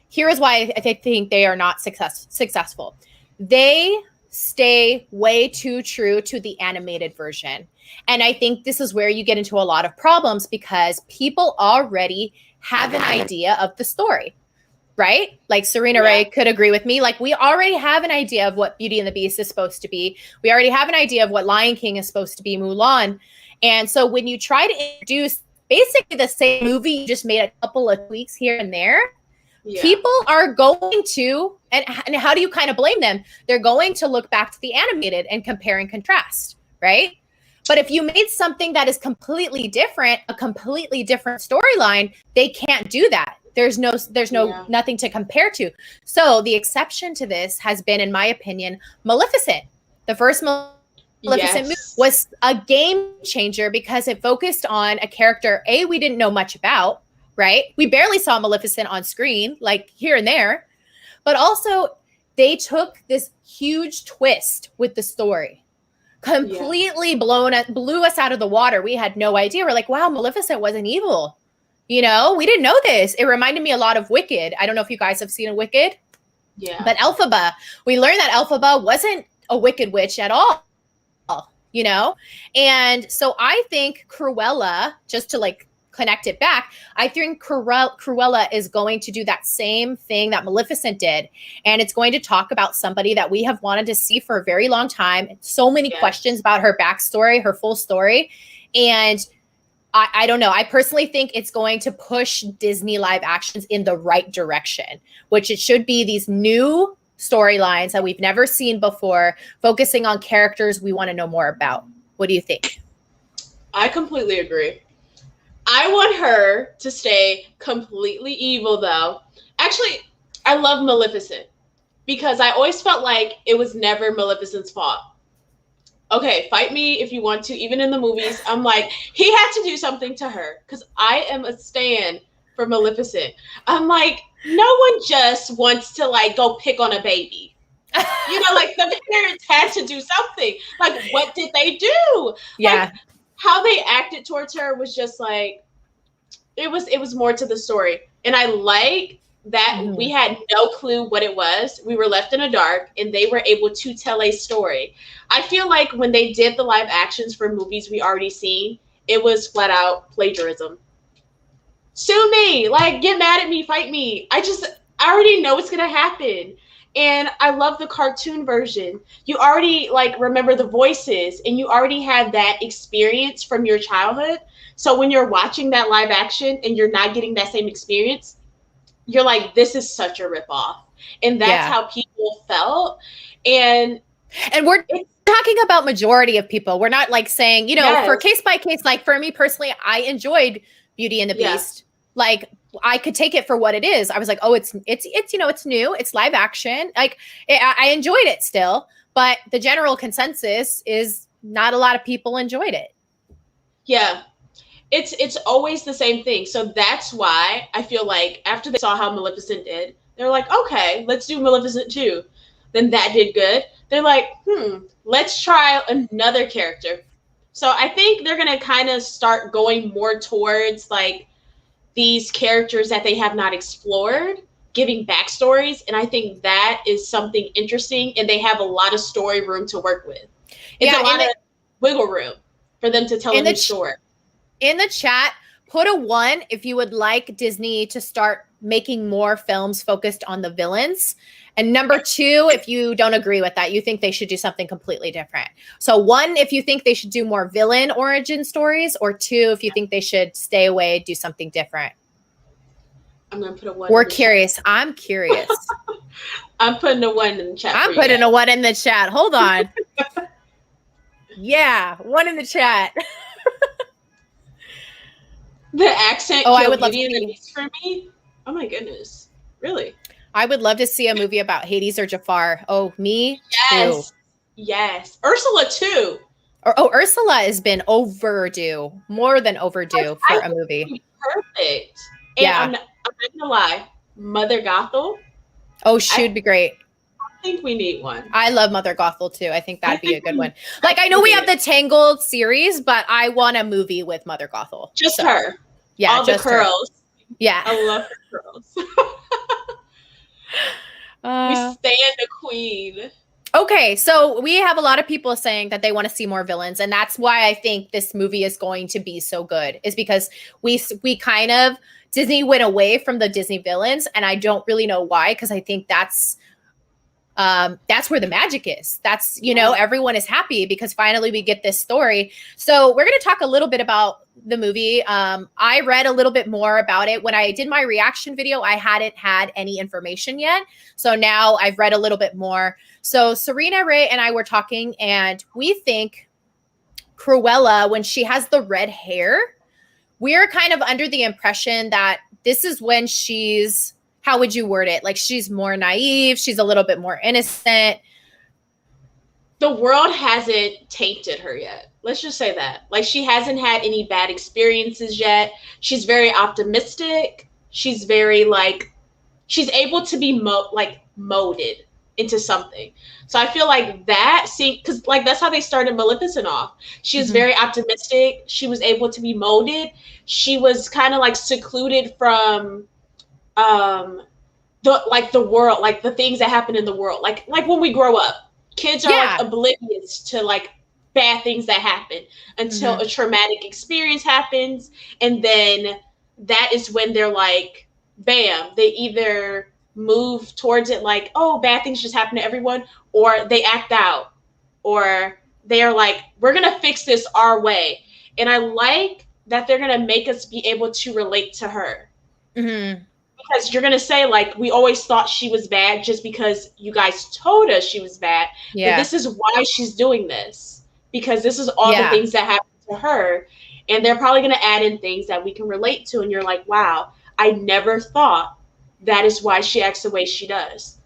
Here is why I think they are not successful. They stay way too true to the animated version. And I think this is where you get into a lot of problems because people already have an idea of the story. Right? Like Serena Ray could agree with me. Like we already have an idea of what Beauty and the Beast is supposed to be. We already have an idea of what Lion King is supposed to be, Mulan. And so when you try to introduce basically the same movie, you just made a couple of tweaks here and there, people are going to, and how do you kind of blame them? They're going to look back to the animated and compare and contrast, right? But if you made something that is completely different, a completely different storyline, they can't do that. There's nothing to compare to. So the exception to this has been, in my opinion, Maleficent. The first Maleficent movie was a game changer because it focused on a character, we didn't know much about, right? We barely saw Maleficent on screen, like here and there. But also, they took this huge twist with the story. Completely blew us out of the water. We had no idea. We're like, wow, Maleficent wasn't evil. You know, we didn't know this. It reminded me a lot of Wicked. I don't know if you guys have seen Wicked. Yeah. But Elphaba, we learned that Elphaba wasn't a wicked witch at all, you know? And so I think Cruella, just to like connect it back, I think Cruella is going to do that same thing that Maleficent did. And it's going to talk about somebody that we have wanted to see for a very long time. So many questions about her backstory, her full story. And I don't know. I personally think it's going to push Disney live actions in the right direction, which it should be these new storylines that we've never seen before, focusing on characters we want to know more about. What do you think? I completely agree. I want her to stay completely evil, though. Actually, I love Maleficent because I always felt like it was never Maleficent's fault. Okay, fight me if you want to. Even in the movies, I'm like, he had to do something to her because I am a stan for Maleficent. I'm like, no one just wants to like go pick on a baby. You know, like the parents had to do something. Like, what did they do? Yeah. Like, how they acted towards her was just like, it was more to the story. And I like that we had no clue what it was. We were left in the dark and they were able to tell a story. I feel like when they did the live actions for movies we already seen, it was flat out plagiarism. Sue me, like get mad at me, fight me. I already know what's gonna happen. And I love the cartoon version. You already like remember the voices and you already have that experience from your childhood. So when you're watching that live action and you're not getting that same experience, you're like, this is such a ripoff. And that's how people felt. And we're talking about majority of people. We're not like saying, you know, for case by case, like for me personally, I enjoyed Beauty and the Beast. like I could take it for what it is. I was like, oh, it's it's new, it's live action. Like I enjoyed it still, but the general consensus is not a lot of people enjoyed it. Yeah. It's always the same thing. So that's why I feel like after they saw how Maleficent did, they're like, okay, let's do Maleficent 2. Then that did good. They're like, let's try another character. So I think they're gonna kind of start going more towards like these characters that they have not explored, giving backstories, and I think that is something interesting. And they have a lot of story room to work with. It's a lot of wiggle room for them to tell a new story. In the chat, put a 1 if you would like Disney to start making more films focused on the villains. And number 2, if you don't agree with that, you think they should do something completely different. So 1, if you think they should do more villain origin stories, or 2, if you think they should stay away, do something different. I'm going to put a 1. We're curious. I'm curious. I'm putting a 1 in the chat. I'm putting a 1 in the chat. Hold on. Yeah, 1 in the chat. The accent. Oh, I would love to see for me. Oh my goodness, really? I would love to see a movie about Hades or Jafar. Oh, me yes. too. Yes, Ursula too. Ursula has been overdue, more than overdue for a movie. Perfect. And yeah, I'm not gonna lie, Mother Gothel. Oh, she would be great. I think we need one. I love Mother Gothel too. I think that'd be a good one. Like, I know we have the Tangled series, but I want a movie with Mother Gothel. Just her. Yeah, all just the curls. Her. Yeah, I love her curls. We stand the queen. Okay, so we have a lot of people saying that they want to see more villains, and that's why I think this movie is going to be so good, is because we kind of, Disney went away from the Disney villains, and I don't really know why, because I think that's where the magic is. That's, you know, everyone is happy because finally we get this story. So we're going to talk a little bit about the movie. I read a little bit more about it. When I did my reaction video, I hadn't had any information yet. So now I've read a little bit more. So Serena, Ray, and I were talking, and we think Cruella, when she has the red hair, we're kind of under the impression that this is when she's, how would you word it? Like, she's more naive. She's a little bit more innocent. The world hasn't tainted her yet. Let's just say that. Like, she hasn't had any bad experiences yet. She's very optimistic. She's very, like, she's able to be molded into something. So I feel like that, because like that's how they started Maleficent off. She was very optimistic. She was able to be molded. She was kind of like secluded from the world, like the things that happen in the world. Like when we grow up, kids are like oblivious to like bad things that happen until a traumatic experience happens, and then that is when they're like, bam, they either move towards it like, oh, bad things just happen to everyone, or they act out, or they're like, we're gonna fix this our way. And I like that they're gonna make us be able to relate to her. Because you're gonna say, like, we always thought she was bad just because you guys told us she was bad. But this is why she's doing this, because this is all the things that happened to her, and they're probably gonna add in things that we can relate to, and you're like, wow, I never thought that is why she acts the way she does.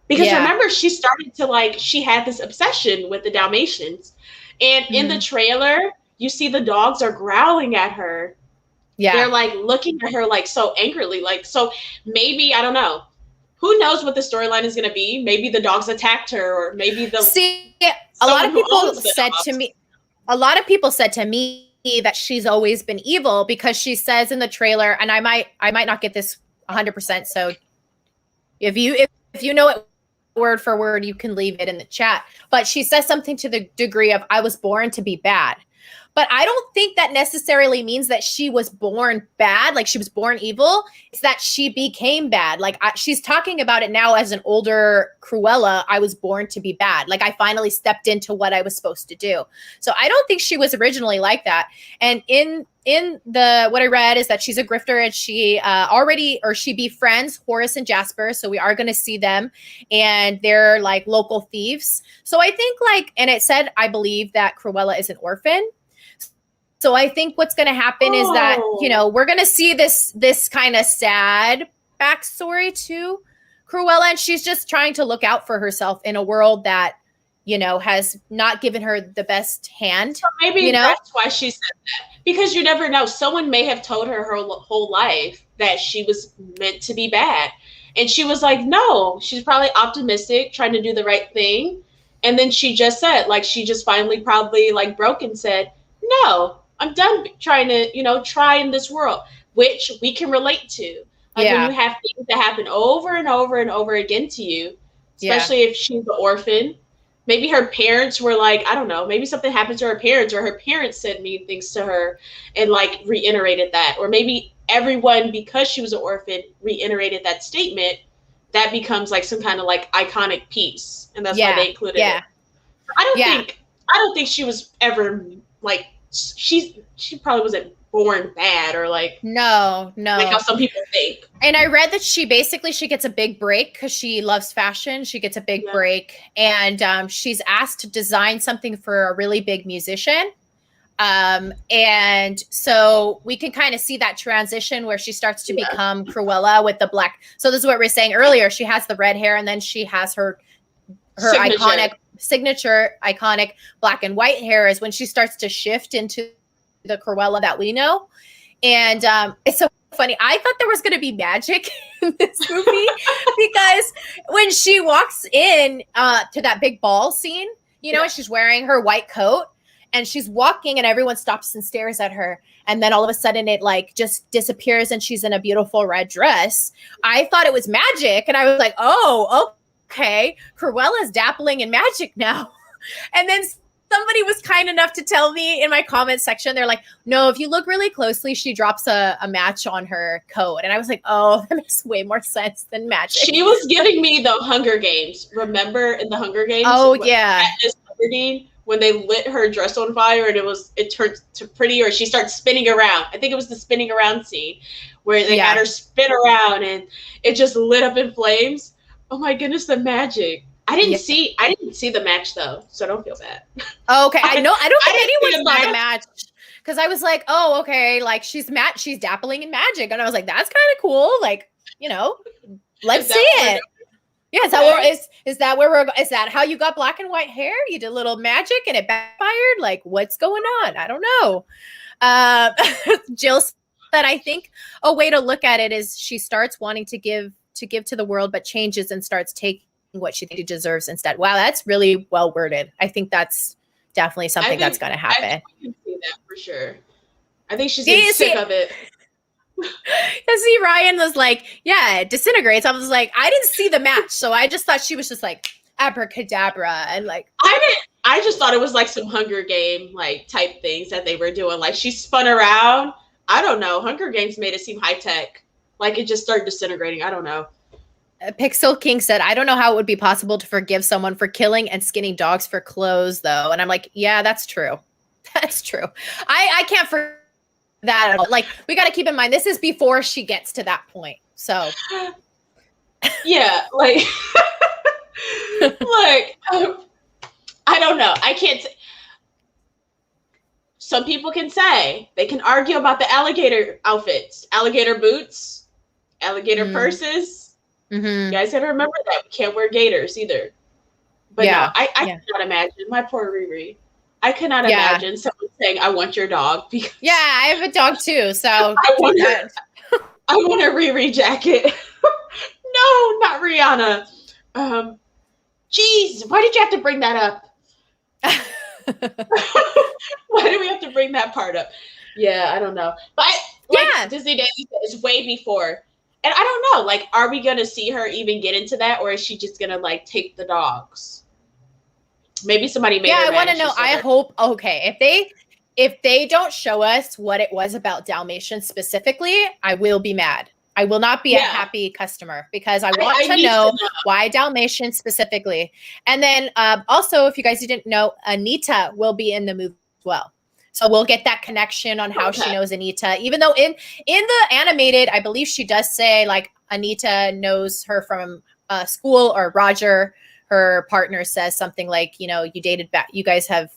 Because remember, she started to, like, she had this obsession with the Dalmatians. And in the trailer, you see the dogs are growling at her. Yeah. They're, like, looking at her, like, so angrily. Like, so maybe, I don't know. Who knows what the storyline is going to be? Maybe the dogs attacked her, or maybe the... See, a lot of people said to me that she's always been evil, because she says in the trailer, and I might not get this 100%. So if you know it word for word, you can leave it in the chat. But she says something to the degree of, I was born to be bad. But I don't think that necessarily means that she was born bad, like she was born evil. It's that she became bad. Like, she's talking about it now as an older Cruella. I was born to be bad. Like, I finally stepped into what I was supposed to do. So I don't think she was originally like that. And in the what I read is that she's a grifter, and she befriends Horace and Jasper. So we are going to see them, and they're like local thieves. So I think, like, and it said, I believe that Cruella is an orphan. So I think what's going to happen is that, you know, we're going to see this kind of sad backstory to Cruella, and she's just trying to look out for herself in a world that, you know, has not given her the best hand. So maybe you know? That's why she said that. Because you never know. Someone may have told her whole life that she was meant to be bad. And she was like, no, she's probably optimistic, trying to do the right thing. And then she just said, like, she just finally probably like broke and said, no, I'm done trying to, you know, try in this world, which we can relate to. Like when you have things that happen over and over and over again to you, especially if she's an orphan. Maybe her parents were like, I don't know, maybe something happened to her parents, or her parents said mean things to her and like reiterated that. Or maybe everyone, because she was an orphan, reiterated that statement. That becomes like some kind of like iconic piece. And that's why they included it. I don't think she was ever like, she probably wasn't born bad or like no like how some people think. And I read that she gets a big break because she loves fashion. She gets a big break, and she's asked to design something for a really big musician. And so we can kind of see that transition where she starts to become Cruella with the black. So this is what we were saying earlier. She has the red hair, and then she has her signature iconic black and white hair is when she starts to shift into the Cruella that we know. And it's so funny. I thought there was going to be magic in this movie because when she walks in to that big ball scene, you know, and she's wearing her white coat and she's walking and everyone stops and stares at her. And then all of a sudden it like just disappears and she's in a beautiful red dress. I thought it was magic. And I was like, oh, okay. Cruella's dappling in magic now. And then somebody was kind enough to tell me in my comment section, they're like, no, if you look really closely, she drops a match on her coat. And I was like, oh, that makes way more sense than magic. She was giving me the Hunger Games. Remember in the Hunger Games? Oh, yeah. When they lit her dress on fire and it turned to pretty, or she starts spinning around. I think it was the spinning around scene where they had her spin around and it just lit up in flames. Oh my goodness, the magic. I didn't see the match though, so don't feel bad. Oh, okay. I don't think anyone saw the match because I was like, oh, okay, like she's dappling in magic, and I was like, that's kind of cool. Like, you know, let's see it. Yeah, is that how you got black and white hair? You did a little magic and it backfired? Like, what's going on? I don't know. Jill said, I think a way to look at it is she starts wanting to give to the world, but changes and starts taking what she thinks she deserves instead. Wow, that's really well worded. I think that's definitely something that's going to happen. I can see that for sure. I think she's getting sick of it. See, Ryan was like, yeah, it disintegrates. I was like, I didn't see the match, so I just thought she was just like abracadabra and like. I just thought it was like some Hunger Game like type things that they were doing. Like she spun around. I don't know. Hunger Games made it seem high tech. Like it just started disintegrating. I don't know. Pixel King said, I don't know how it would be possible to forgive someone for killing and skinning dogs for clothes, though. And I'm like, yeah, that's true. That's true. I can't forget that at all. Like, we got to keep in mind, this is before she gets to that point. So, yeah, like, like, I don't know. I can't. Some people can say, they can argue about the alligator outfits, alligator boots, alligator purses. Mm-hmm. You guys gotta remember that. We can't wear gators either. But no, I cannot imagine. My poor Riri. I cannot imagine someone saying, I want your dog. Because I have a dog too. So I want a Riri jacket. No, not Rihanna. Geez, why did you have to bring that up? Why do we have to bring that part up? Yeah, I don't know. But Disney Daily is way before. And I don't know, like, are we going to see her even get into that? Or is she just going to, like, take the dogs? Maybe somebody made her I want to know. I hope, okay, if they don't show us what it was about Dalmatians specifically, I will be mad. I will not be a happy customer because I want to know why Dalmatians specifically. And then also, if you guys didn't know, Anita will be in the movie as well. So we'll get that connection on how she knows Anita, even though in the animated, I believe she does say like Anita knows her from school, or Roger, her partner, says something like, you know, you dated back, you guys have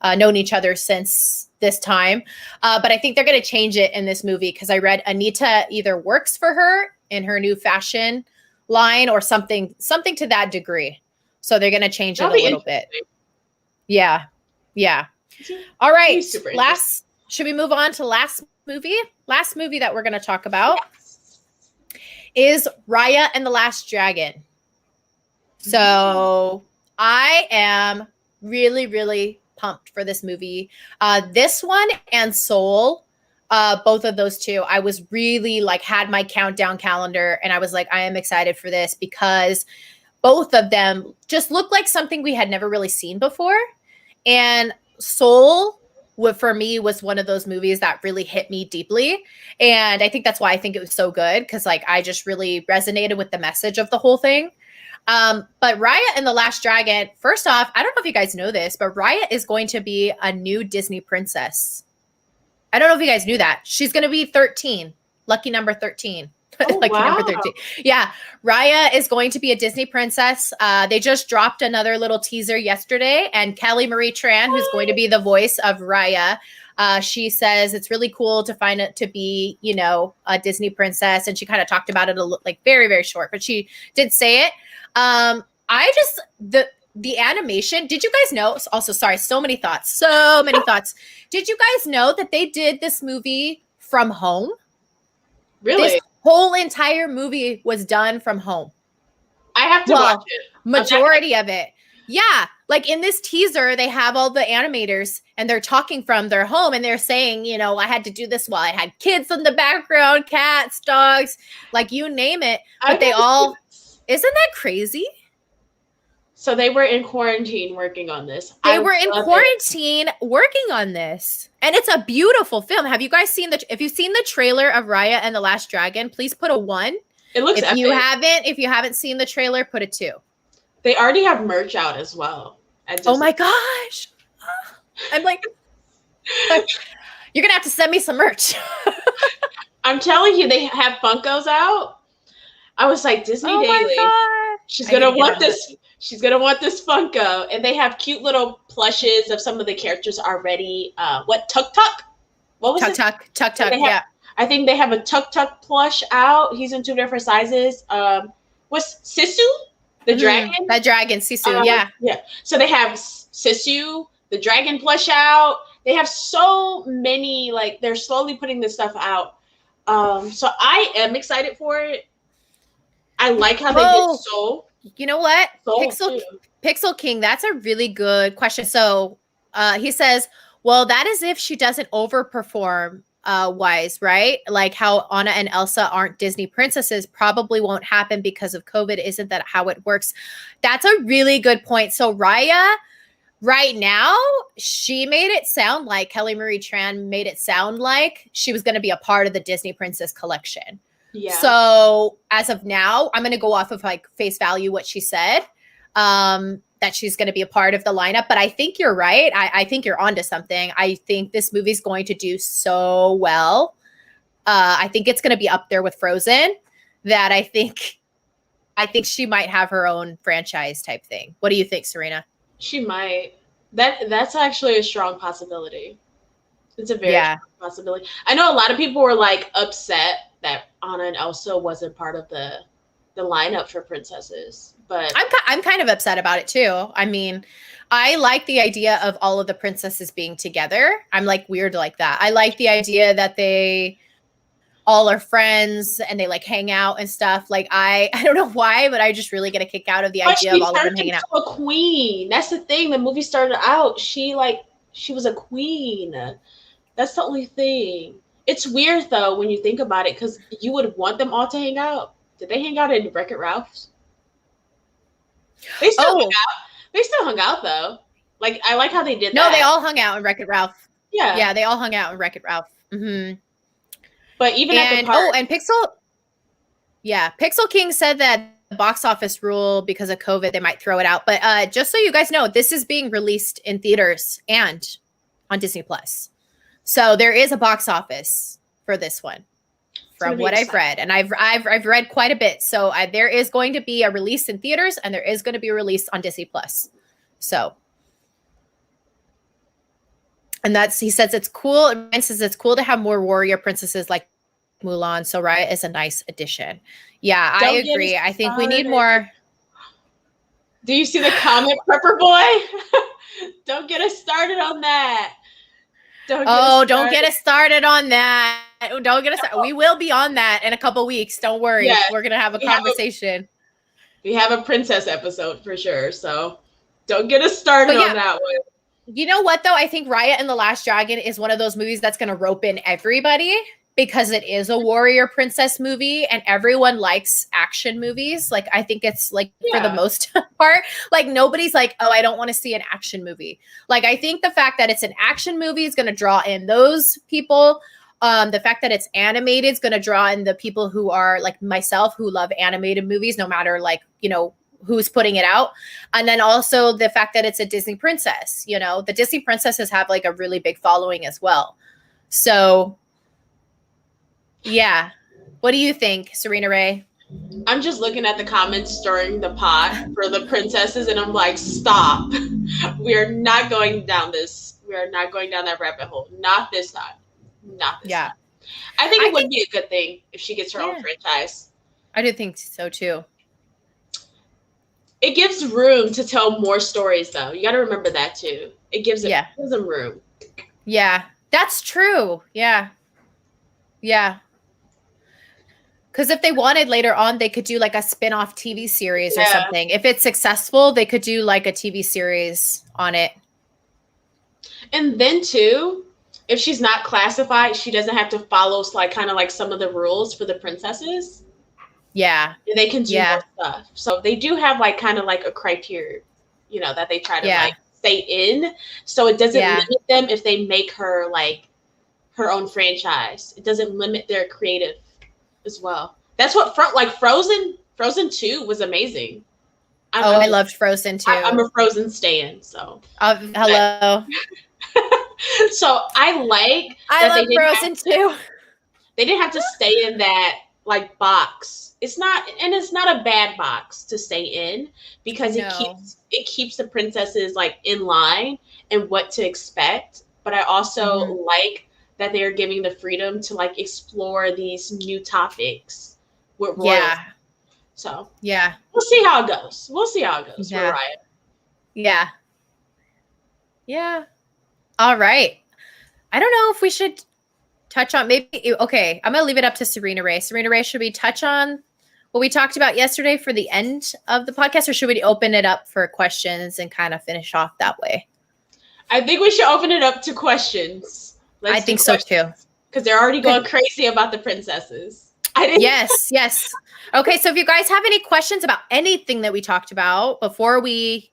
known each other since this time. But I think they're going to change it in this movie because I read Anita either works for her in her new fashion line or something to that degree. So they're going to change it a little bit. Yeah. Yeah. All right. Should we move on to last movie? Last movie that we're going to talk about is Raya and the Last Dragon. So I am really, really pumped for this movie. This one and Soul, both of those two, I was really like had my countdown calendar and I was like, I am excited for this because both of them just look like something we had never really seen before. And Soul, for me, was one of those movies that really hit me deeply. And I think that's why I think it was so good because like I just really resonated with the message of the whole thing. But Raya and the Last Dragon, first off, I don't know if you guys know this, but Raya is going to be a new Disney princess. I don't know if you guys knew that. She's going to be 13, lucky number 13. Oh, lucky wow. number 13. Yeah, Raya is going to be a Disney princess. They just dropped another little teaser yesterday, and Kelly Marie Tran, who's going to be the voice of Raya, she says it's really cool to find it to be, you know, a Disney princess, and she kind of talked about it like very, very short, but she did say it. The animation, did you guys know? Also, sorry, so many thoughts. Did you guys know that they did this movie from home? Really? This whole entire movie was done from home. I have to watch it. Majority of it. Yeah. Like in this teaser, they have all the animators and they're talking from their home and they're saying, you know, I had to do this while I had kids in the background, cats, dogs, like you name it. But isn't that crazy? So they were in quarantine working on this. They were in quarantine working on this. And it's a beautiful film. Have you guys seen if you've seen the trailer of Raya and the Last Dragon, please put a 1. It looks epic. If you haven't seen the trailer, put a 2. They already have merch out as well. Oh my gosh. I'm like, you're going to have to send me some merch. I'm telling you, they have Funkos out. I was like, Disney Daily. My God. She's going to want this. She's going to want this Funko. And they have cute little plushes of some of the characters already. Tuk Tuk? What was it? Tuk Tuk, yeah. I think they have a Tuk Tuk plush out. He's in 2 different sizes. What's Sisu? The dragon? That dragon, Sisu, yeah. Yeah. So they have Sisu, the dragon plush out. They have so many, like, they're slowly putting this stuff out. So I am excited for it. I like how they did Soul. You know what? Soul Pixel King, that's a really good question. So he says, well, that is if she doesn't overperform wise, right? Like how Anna and Elsa aren't Disney princesses probably won't happen because of COVID. Isn't that how it works? That's a really good point. So Raya, right now, she made it sound like Kelly Marie Tran made it sound like she was going to be a part of the Disney Princess collection. Yeah. So as of now, I'm going to go off of like face value what she said, that she's going to be a part of the lineup. But I think you're right. I think you're onto something. I think this movie's going to do so well. I think it's going to be up there with Frozen. That I think she might have her own franchise type thing. What do you think, Serena? She might. That's actually a strong possibility. It's a very strong possibility. I know a lot of people were like upset that Anna and Elsa wasn't part of the lineup for princesses, but I'm kind of upset about it too. I mean, I like the idea of all of the princesses being together. I'm like weird like that. I like the idea that they all are friends and they like hang out and stuff. Like I don't know why, but I just really get a kick out of the idea of all of them hanging out. A queen. That's the thing. The movie started out. She was a queen. That's the only thing. It's weird though when you think about it, because you would want them all to hang out. Did they hang out in Wreck-It Ralph's? They still hung out. They still hung out though. Like I like how they did that. No, they all hung out in Wreck-It Ralph. Yeah. Yeah, they all hung out in Wreck-It Ralph. Mm-hmm. But even at the park. And Pixel King said that the box office rule, because of COVID, they might throw it out. But just so you guys know, this is being released in theaters and on Disney Plus. So there is a box office for this one, from what I've read, and I've read quite a bit. So there is going to be a release in theaters, and there is going to be a release on Disney Plus. So And he says it's cool. Ryan says it's cool to have more warrior princesses like Mulan. So Raya is a nice addition. Yeah, I agree. I think we need more. Do you see the comment, Prepper Boy? Don't get us started on that. Don't get us started on that. Don't get us started. We will be on that in a couple weeks. Don't worry. Yeah, we're going to have a conversation. We have a princess episode for sure. So don't get us started on that one. You know what, though? I think Raya and the Last Dragon is one of those movies that's going to rope in everybody because it is a warrior princess movie and everyone likes action movies. Like, I think it's like for the most part, like nobody's like, oh, I don't want to see an action movie. Like, I think the fact that it's an action movie is going to draw in those people. The fact that it's animated is going to draw in the people who are like myself, who love animated movies, no matter like, you know, who's putting it out. And then also the fact that it's a Disney princess, you know, the Disney princesses have like a really big following as well. So yeah. What do you think, Serena Ray? I'm just looking at the comments stirring the pot for the princesses and I'm like, stop. We are not going down this. We are not going down that rabbit hole. Not this time. Not this time. I think it would be a good thing if she gets her own franchise. I do think so too. It gives room to tell more stories though. You got to remember that too. It gives them room. Yeah, that's true. Yeah. Yeah. Because if they wanted later on, they could do like a spin-off TV series or something. If it's successful, they could do like a TV series on it. And then too, if she's not classified, she doesn't have to follow like kind of like some of the rules for the princesses. Yeah. And they can do more stuff. So they do have like kind of like a criteria, you know, that they try to like stay in. So it doesn't limit them if they make her like her own franchise. It doesn't limit their creative as well. That's what Frozen 2 was amazing. I loved Frozen 2. I'm a Frozen stan, so. Hello. So I love Frozen 2. They didn't have to stay in that like box. It's not a bad box to stay in because it keeps the princesses like in line and what to expect. But I also like that they are giving the freedom to like explore these new topics with royalty. So we'll see how it goes. We'll see how it goes for Raya. Yeah. Yeah. All right. I don't know if we should touch on I'm going to leave it up to Serena Ray. Serena Ray, should we touch on what we talked about yesterday for the end of the podcast, or should we open it up for questions and kind of finish off that way? I think we should open it up to questions. I think so too. Because they're already going crazy about the princesses. Yes. Okay, so if you guys have any questions about anything that we talked about before we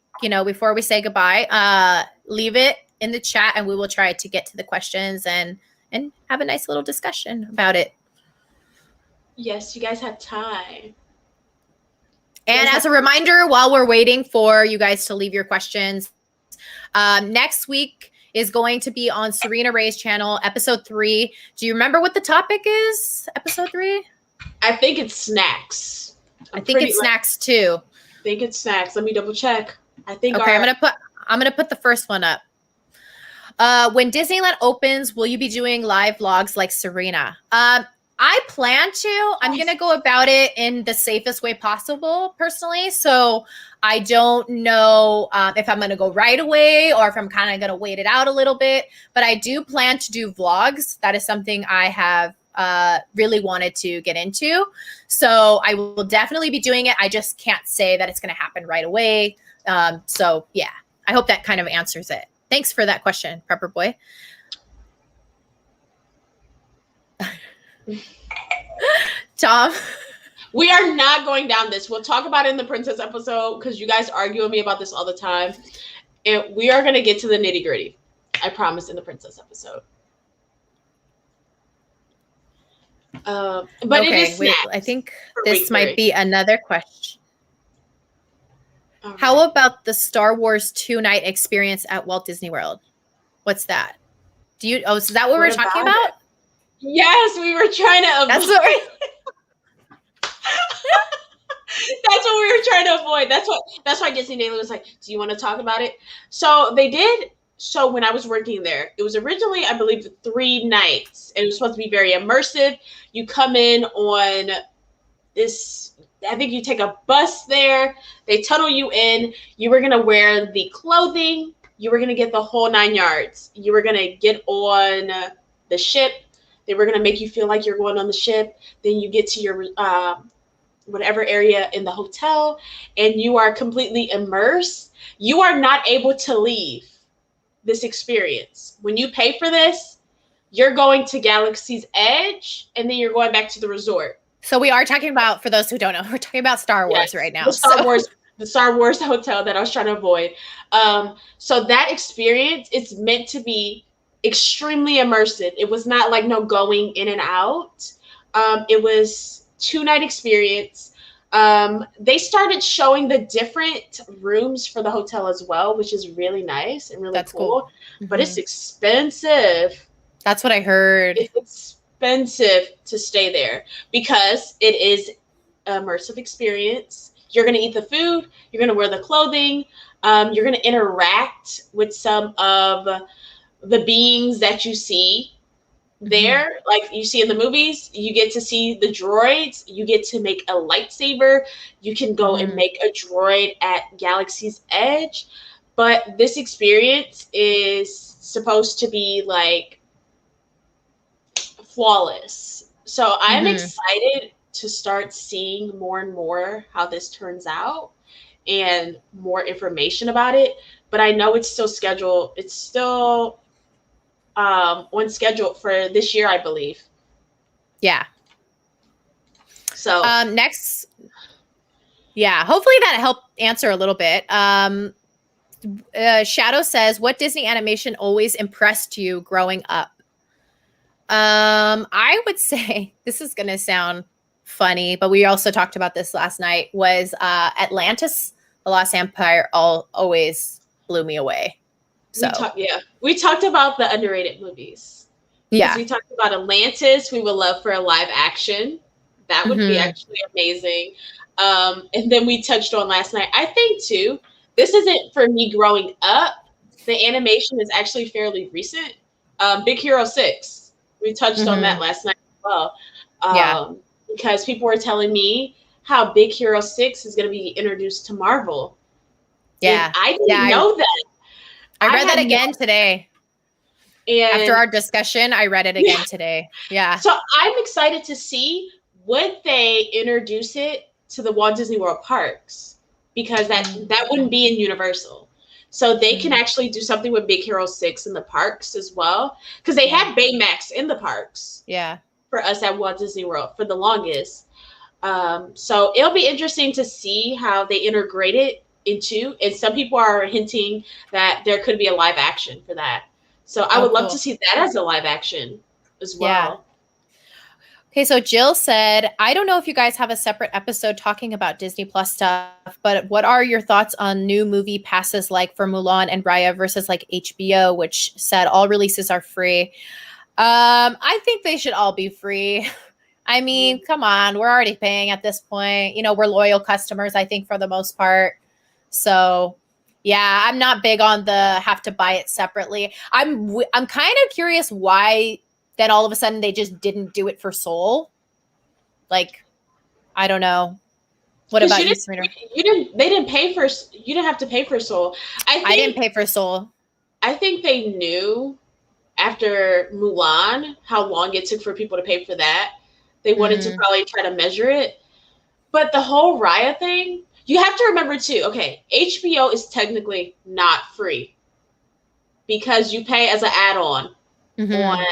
say goodbye, leave it in the chat and we will try to get to the questions and have a nice little discussion about it. Yes, you guys have time. And as a reminder, while we're waiting for you guys to leave your questions, next week is going to be on Serena Ray's channel, episode 3. Do you remember what the topic is? Episode 3? I think it's snacks. I think it's snacks too. I think it's snacks. Let me double check. I think. Okay, I'm gonna put the first one up. When Disneyland opens, will you be doing live vlogs like Serena? I plan to. I'm going to go about it in the safest way possible, personally. So I don't know if I'm going to go right away or if I'm kind of going to wait it out a little bit. But I do plan to do vlogs. That is something I have really wanted to get into. So I will definitely be doing it. I just can't say that it's going to happen right away. So yeah, I hope that kind of answers it. Thanks for that question, Prepper Boy. Tom, we are not going down this. We'll talk about it in the princess episode because you guys argue with me about this all the time, and we are going to get to the nitty gritty. I promise in the princess episode. But okay, it is snacks. I think this might be another question. Right. How about the Star Wars 2-night experience at Walt Disney World? What's that? Is that what we're talking about? Yes, we were trying to avoid. That's what we were trying to avoid. That's why Disney Daily was like, do you want to talk about it? So they did So when I was working there, it was originally, I believe, 3 nights, and it was supposed to be very immersive. You come in on this, I think you take a bus there, they tunnel you in, you were going to wear the clothing, you were going to get the whole 9 yards. You were going to get on the ship. They were going to make you feel like you're going on the ship. Then you get to your whatever area in the hotel, and you are completely immersed. You are not able to leave this experience. When you pay for this, you're going to Galaxy's Edge, and then you're going back to the resort. So we are talking about, for those who don't know, we're talking about Star Wars right now. The Star Wars hotel that I was trying to avoid. So that experience, it's meant to be extremely immersive. It was not like no going in and out. It was 2-night experience. They started showing the different rooms for the hotel as well, which is really nice and really cool. But it's expensive. That's what I heard. It's expensive to stay there because it is an immersive experience. You're going to eat the food. You're going to wear the clothing. You're going to interact with some of the beings that you see there, like you see in the movies. You get to see the droids. You get to make a lightsaber. You can go and make a droid at Galaxy's Edge. But this experience is supposed to be like flawless. So I'm excited to start seeing more and more how this turns out and more information about it. But I know it's still scheduled. It's still on schedule for this year, I believe. Yeah. So next, hopefully that helped answer a little bit. Shadow says, what Disney animation always impressed you growing up? I would say, this is going to sound funny, but we also talked about this last night, was Atlantis, The Lost Empire, always blew me away. So we talked about the underrated movies. Yeah. We talked about Atlantis. We would love for a live action. That would be actually amazing. And then we touched on last night. I think too, this isn't for me growing up. The animation is actually fairly recent. Big Hero 6. We touched on that last night as well. Because people were telling me how Big Hero 6 is going to be introduced to Marvel. Yeah. And I didn't know that. I read that again today. And after our discussion, I read it again today. Yeah. So I'm excited to see, would they introduce it to the Walt Disney World parks? Because that wouldn't be in Universal. So they can actually do something with Big Hero 6 in the parks as well. Because they had Baymax in the parks. Yeah. For us at Walt Disney World for the longest. So it'll be interesting to see how they integrate it into, and some people are hinting that there could be a live action for that. So I would love to see that as a live action as well. Yeah. Okay, so Jill said, I don't know if you guys have a separate episode talking about Disney Plus stuff, but what are your thoughts on new movie passes like for Mulan and Raya versus like HBO, which said all releases are free? I think they should all be free. I mean, come on, we're already paying at this point. You know, we're loyal customers, I think, for the most part. So, yeah, I'm not big on the have to buy it separately. I'm kind of curious why then all of a sudden they just didn't do it for Soul. Like, I don't know. What about you, Serena? They didn't pay for. You didn't have to pay for Soul. I didn't pay for Soul. I think they knew after Mulan how long it took for people to pay for that. They wanted to probably try to measure it. But the whole Raya thing, you have to remember too, okay, HBO is technically not free because you pay as an add-on on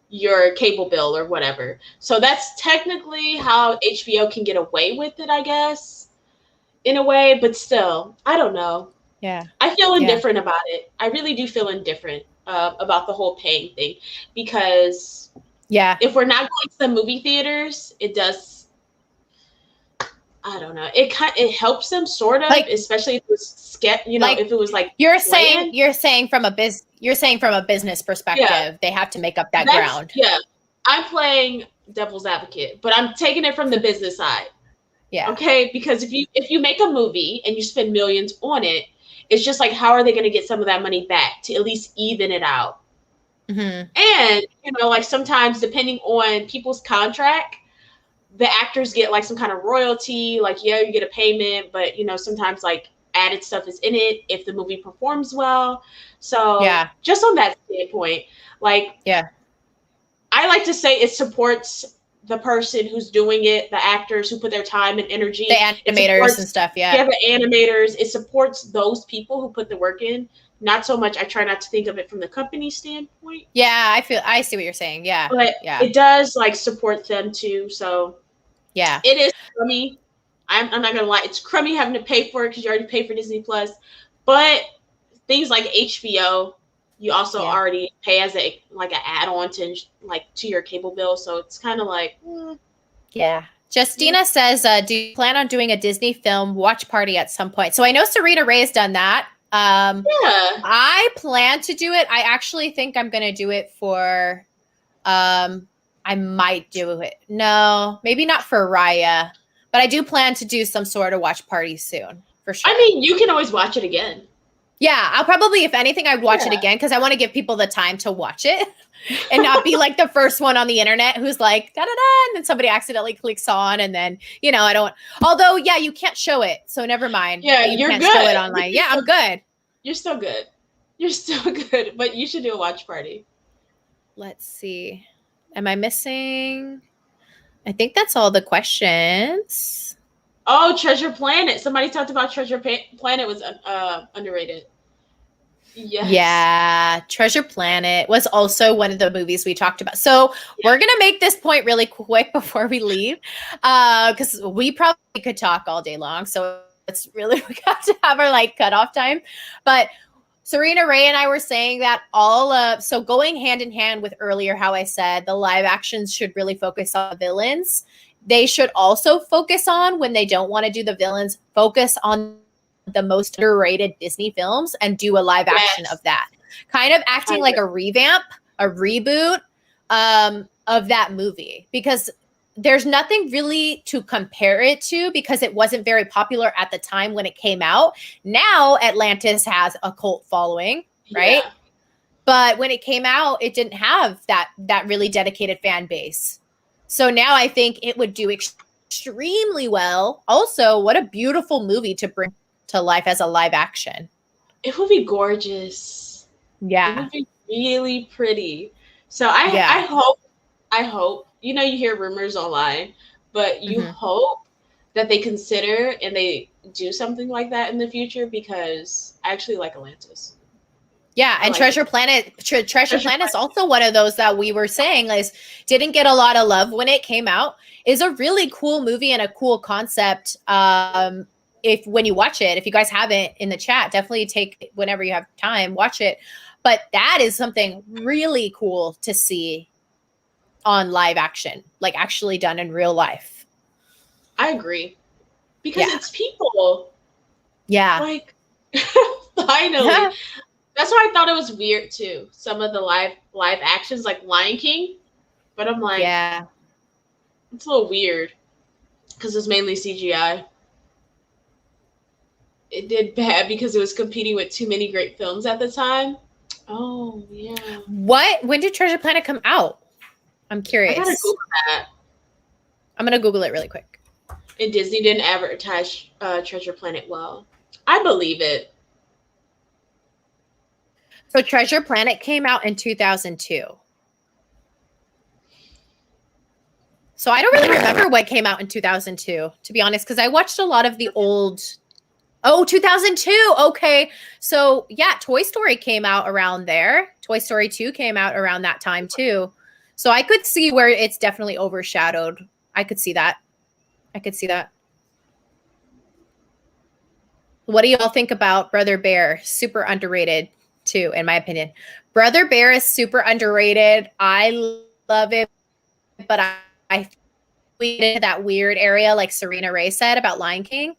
your cable bill or whatever. So that's technically how HBO can get away with it, I guess, in a way. But still, I don't know. Yeah. I feel indifferent about it. I really do feel indifferent about the whole paying thing because if we're not going to the movie theaters, it does. I don't know. It helps them sort of, like, especially if it was like, if it was like you're saying from a business perspective, they have to make up that ground. Yeah, I'm playing devil's advocate, but I'm taking it from the business side. Yeah. Okay, because if you make a movie and you spend millions on it, It's just like, how are they going to get some of that money back to at least even it out? Mm-hmm. And, like sometimes depending on people's contract, the actors get like some kind of royalty, like, yeah, you get a payment, but, sometimes like added stuff is in it if the movie performs well. So just on that standpoint, like, I like to say it supports the person who's doing it, the actors who put their time and energy. The animators and stuff, Yeah, the animators. It supports those people who put the work in. Not so much, I try not to think of it from the company standpoint. Yeah, I see what you're saying. Yeah. But it does like support them too. So yeah, it is crummy. I'm not gonna lie, it's crummy having to pay for it because you already pay for Disney Plus. But things like HBO, you also already pay as an add-on to your cable bill. So it's kind of like, yeah. Justina says, do you plan on doing a Disney film watch party at some point? So I know Serena Ray has done that. I plan to do it. I actually think I'm going to do it for, I might do it. No, maybe not for Raya, but I do plan to do some sort of watch party soon, for sure. I mean, you can always watch it again. Yeah, I'll probably, if anything, I'd watch it again because I want to give people the time to watch it and not be like the first one on the internet who's like, da-da-da, and then somebody accidentally clicks on and then, I don't, although, you can't show it. So never mind. Yeah, you can't show it online. Yeah, I'm good. You're still good. You're still good, but you should do a watch party. Let's see. Am I missing? I think that's all the questions. Oh, Treasure Planet. Somebody talked about Treasure Planet was underrated. Yes. Yeah, Treasure Planet was also one of the movies we talked about. So we're going to make this point really quick before we leave because we probably could talk all day long. So it's really, we got to have our cutoff time. But Serena Ray and I were saying that so going hand in hand with earlier how I said the live actions should really focus on the villains. They should also focus on, when they don't want to do the villains, focus on the most underrated Disney films and do a live action of that. Kind of acting like a revamp, a reboot of that movie. Because there's nothing really to compare it to because it wasn't very popular at the time when it came out. Now Atlantis has a cult following, right? Yeah. But when it came out, it didn't have that really dedicated fan base. So now I think it would do extremely well. Also, what a beautiful movie to bring to life as a live action. It would be gorgeous. Yeah. It would be really pretty. So I hope, you hear rumors online, but you hope that they consider and they do something like that in the future because I actually like Atlantis. Yeah, and Treasure Planet is also one of those that we were saying didn't get a lot of love when it came out. Is a really cool movie and a cool concept. When you watch it, if you guys haven't in the chat, definitely take whenever you have time, watch it. But that is something really cool to see on live action, actually done in real life. I agree. Because it's people. Yeah. Finally. Yeah. That's why I thought it was weird too. Some of the live actions, like Lion King, but I'm like, it's a little weird because it's mainly CGI. It did bad because it was competing with too many great films at the time. Oh yeah. When did Treasure Planet come out? I'm curious. I gotta Google that. I'm gonna Google it really quick. And Disney didn't advertise Treasure Planet well. I believe it. So Treasure Planet came out in 2002. So I don't really remember what came out in 2002, to be honest, because I watched a lot of the old. Oh, 2002. Okay. So yeah, Toy Story came out around there. Toy Story 2 came out around that time too. So I could see where it's definitely overshadowed. I could see that. What do y'all think about Brother Bear? Super underrated too, in my opinion. Brother Bear is super underrated. I love it, but I we into that weird area, like Serena Ray said about Lion King.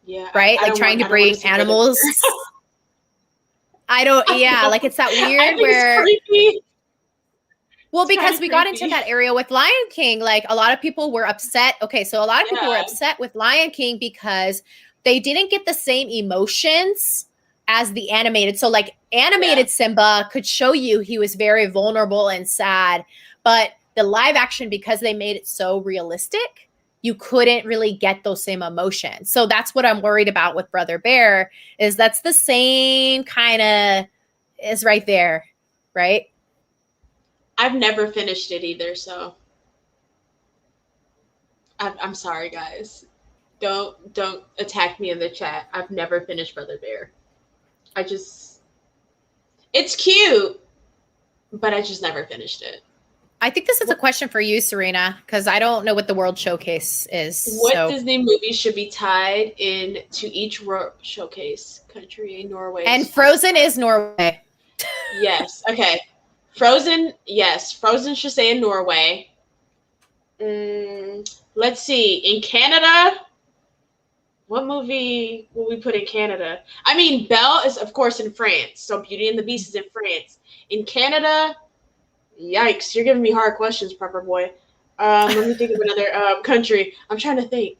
Yeah. Right? Trying to bring animals. It's that weird where. Creepy. Well, because we got into that area with Lion King, a lot of people were upset. Okay, so a lot of people were upset with Lion King because they didn't get the same emotions as the animated. So like animated Simba could show you he was very vulnerable and sad, but the live action, because they made it so realistic, you couldn't really get those same emotions. So that's what I'm worried about with Brother Bear, is that's the same kind of is right there, right? I've never finished it either, so I'm sorry, guys. Don't attack me in the chat. I've never finished Brother Bear. It's cute, but I just never finished it. I think this is a question for you, Serena, because I don't know what the World Showcase is. What Disney movie should be tied in to each World Showcase country? Norway. And Frozen is Norway. Yes. Okay. Frozen. Yes. Frozen should stay in Norway. Let's see. In Canada, what movie will we put in Canada? I mean, Belle is, of course, in France. So Beauty and the Beast is in France. In Canada, yikes, you're giving me hard questions, Prepper Boy. Let me think of another country. I'm trying to think.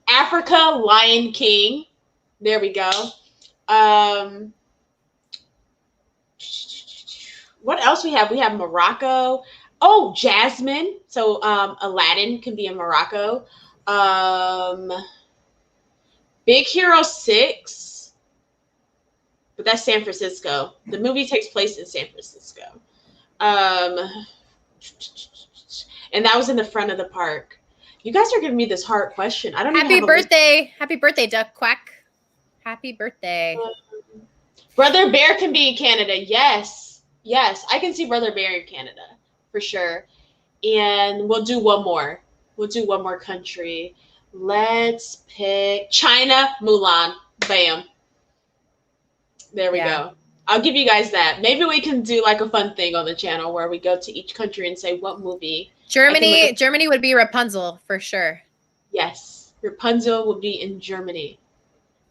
Africa, Lion King. There we go. What else we have? We have Morocco. Oh, Jasmine. So Aladdin can be in Morocco. Big Hero 6. But that's San Francisco. The movie takes place in San Francisco. And that was in the front of the park. You guys are giving me this hard question. I don't know. Happy birthday. Happy birthday, Duck Quack. Happy birthday. Brother Bear can be in Canada. Yes. Yes. I can see Brother Bear in Canada for sure. And we'll do one more. We'll do one more country. Let's pick China, Mulan. Bam. There we go. I'll give you guys that. Maybe we can do like a fun thing on the channel where we go to each country and say what movie. Germany would be Rapunzel for sure. Yes. Rapunzel would be in Germany.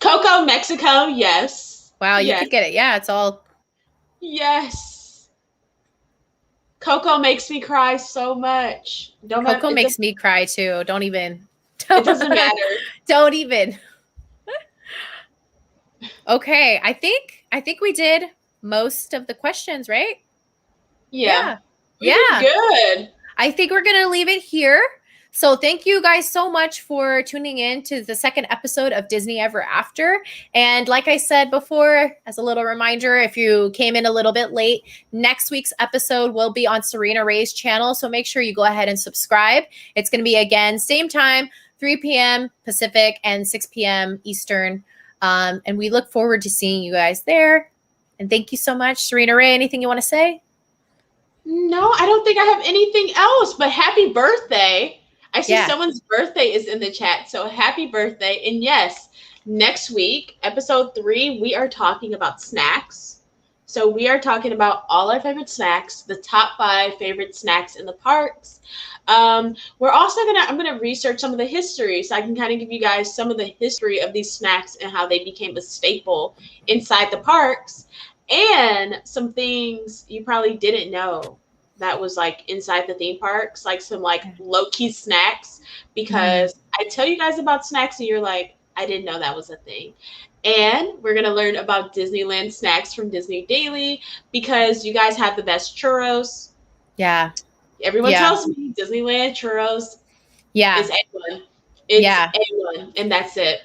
Coco, Mexico. Yes. Wow, you could get it. Yeah, it's all. Yes. Coco makes me cry so much. Coco makes me cry too. Don't even. It doesn't matter. Don't even. Okay, I think we did most of the questions, right? Yeah. Yeah. Good. I think we're going to leave it here. So thank you guys so much for tuning in to the second episode of Disney Ever After. And like I said before, as a little reminder, if you came in a little bit late, next week's episode will be on Serena Ray's channel. So make sure you go ahead and subscribe. It's going to be, again, same time, 3 p.m. Pacific and 6 p.m. Eastern. And we look forward to seeing you guys there. And thank you so much. Serena Ray, anything you want to say? No, I don't think I have anything else, but happy birthday. I see someone's birthday is in the chat. So happy birthday. And yes, next week, episode 3, we are talking about snacks. So we are talking about all our favorite snacks, the top 5 favorite snacks in the parks. We're also I'm gonna research some of the history, so I can kind of give you guys some of the history of these snacks and how they became a staple inside the parks, and some things you probably didn't know that was like inside the theme parks, like some like low-key snacks, because I tell you guys about snacks and you're like, I didn't know that was a thing. And we're gonna learn about Disneyland snacks from Disney Daily, because you guys have the best churros. Yeah. Everyone tells me Disneyland churros is A1. It's A1, and that's it.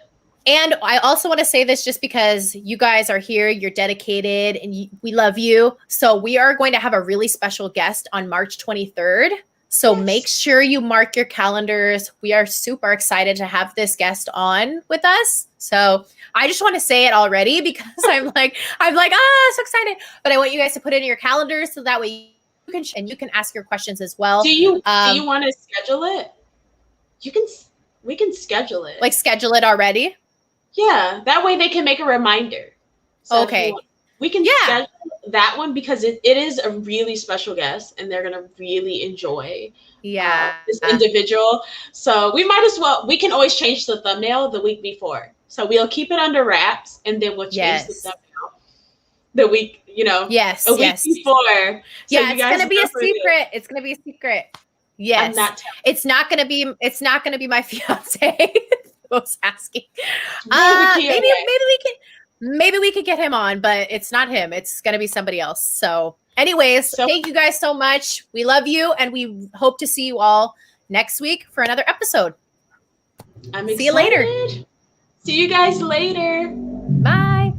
And I also want to say this just because you guys are here, you're dedicated, and we love you. So we are going to have a really special guest on March 23rd. So make sure you mark your calendars. We are super excited to have this guest on with us. So I just want to say it already because I'm like, so excited. But I want you guys to put it in your calendars so that way you can ask your questions as well. Do you want to schedule it? We can schedule it. Like schedule it already? Yeah, that way they can make a reminder. So okay. We can schedule that one because it is a really special guest and they're going to really enjoy this individual. So we might as well, we can always change the thumbnail the week before. So we'll keep it under wraps and then we'll change the thumbnail the week, a week before. So it's going to be a secret. It's going to be a secret. Yes. It's not going to be my fiance. was asking. No, we can't. Maybe we could get him on, but it's not him. It's going to be somebody else. So anyways, thank you guys so much. We love you, and we hope to see you all next week for another episode. See you later. See you guys later. Bye.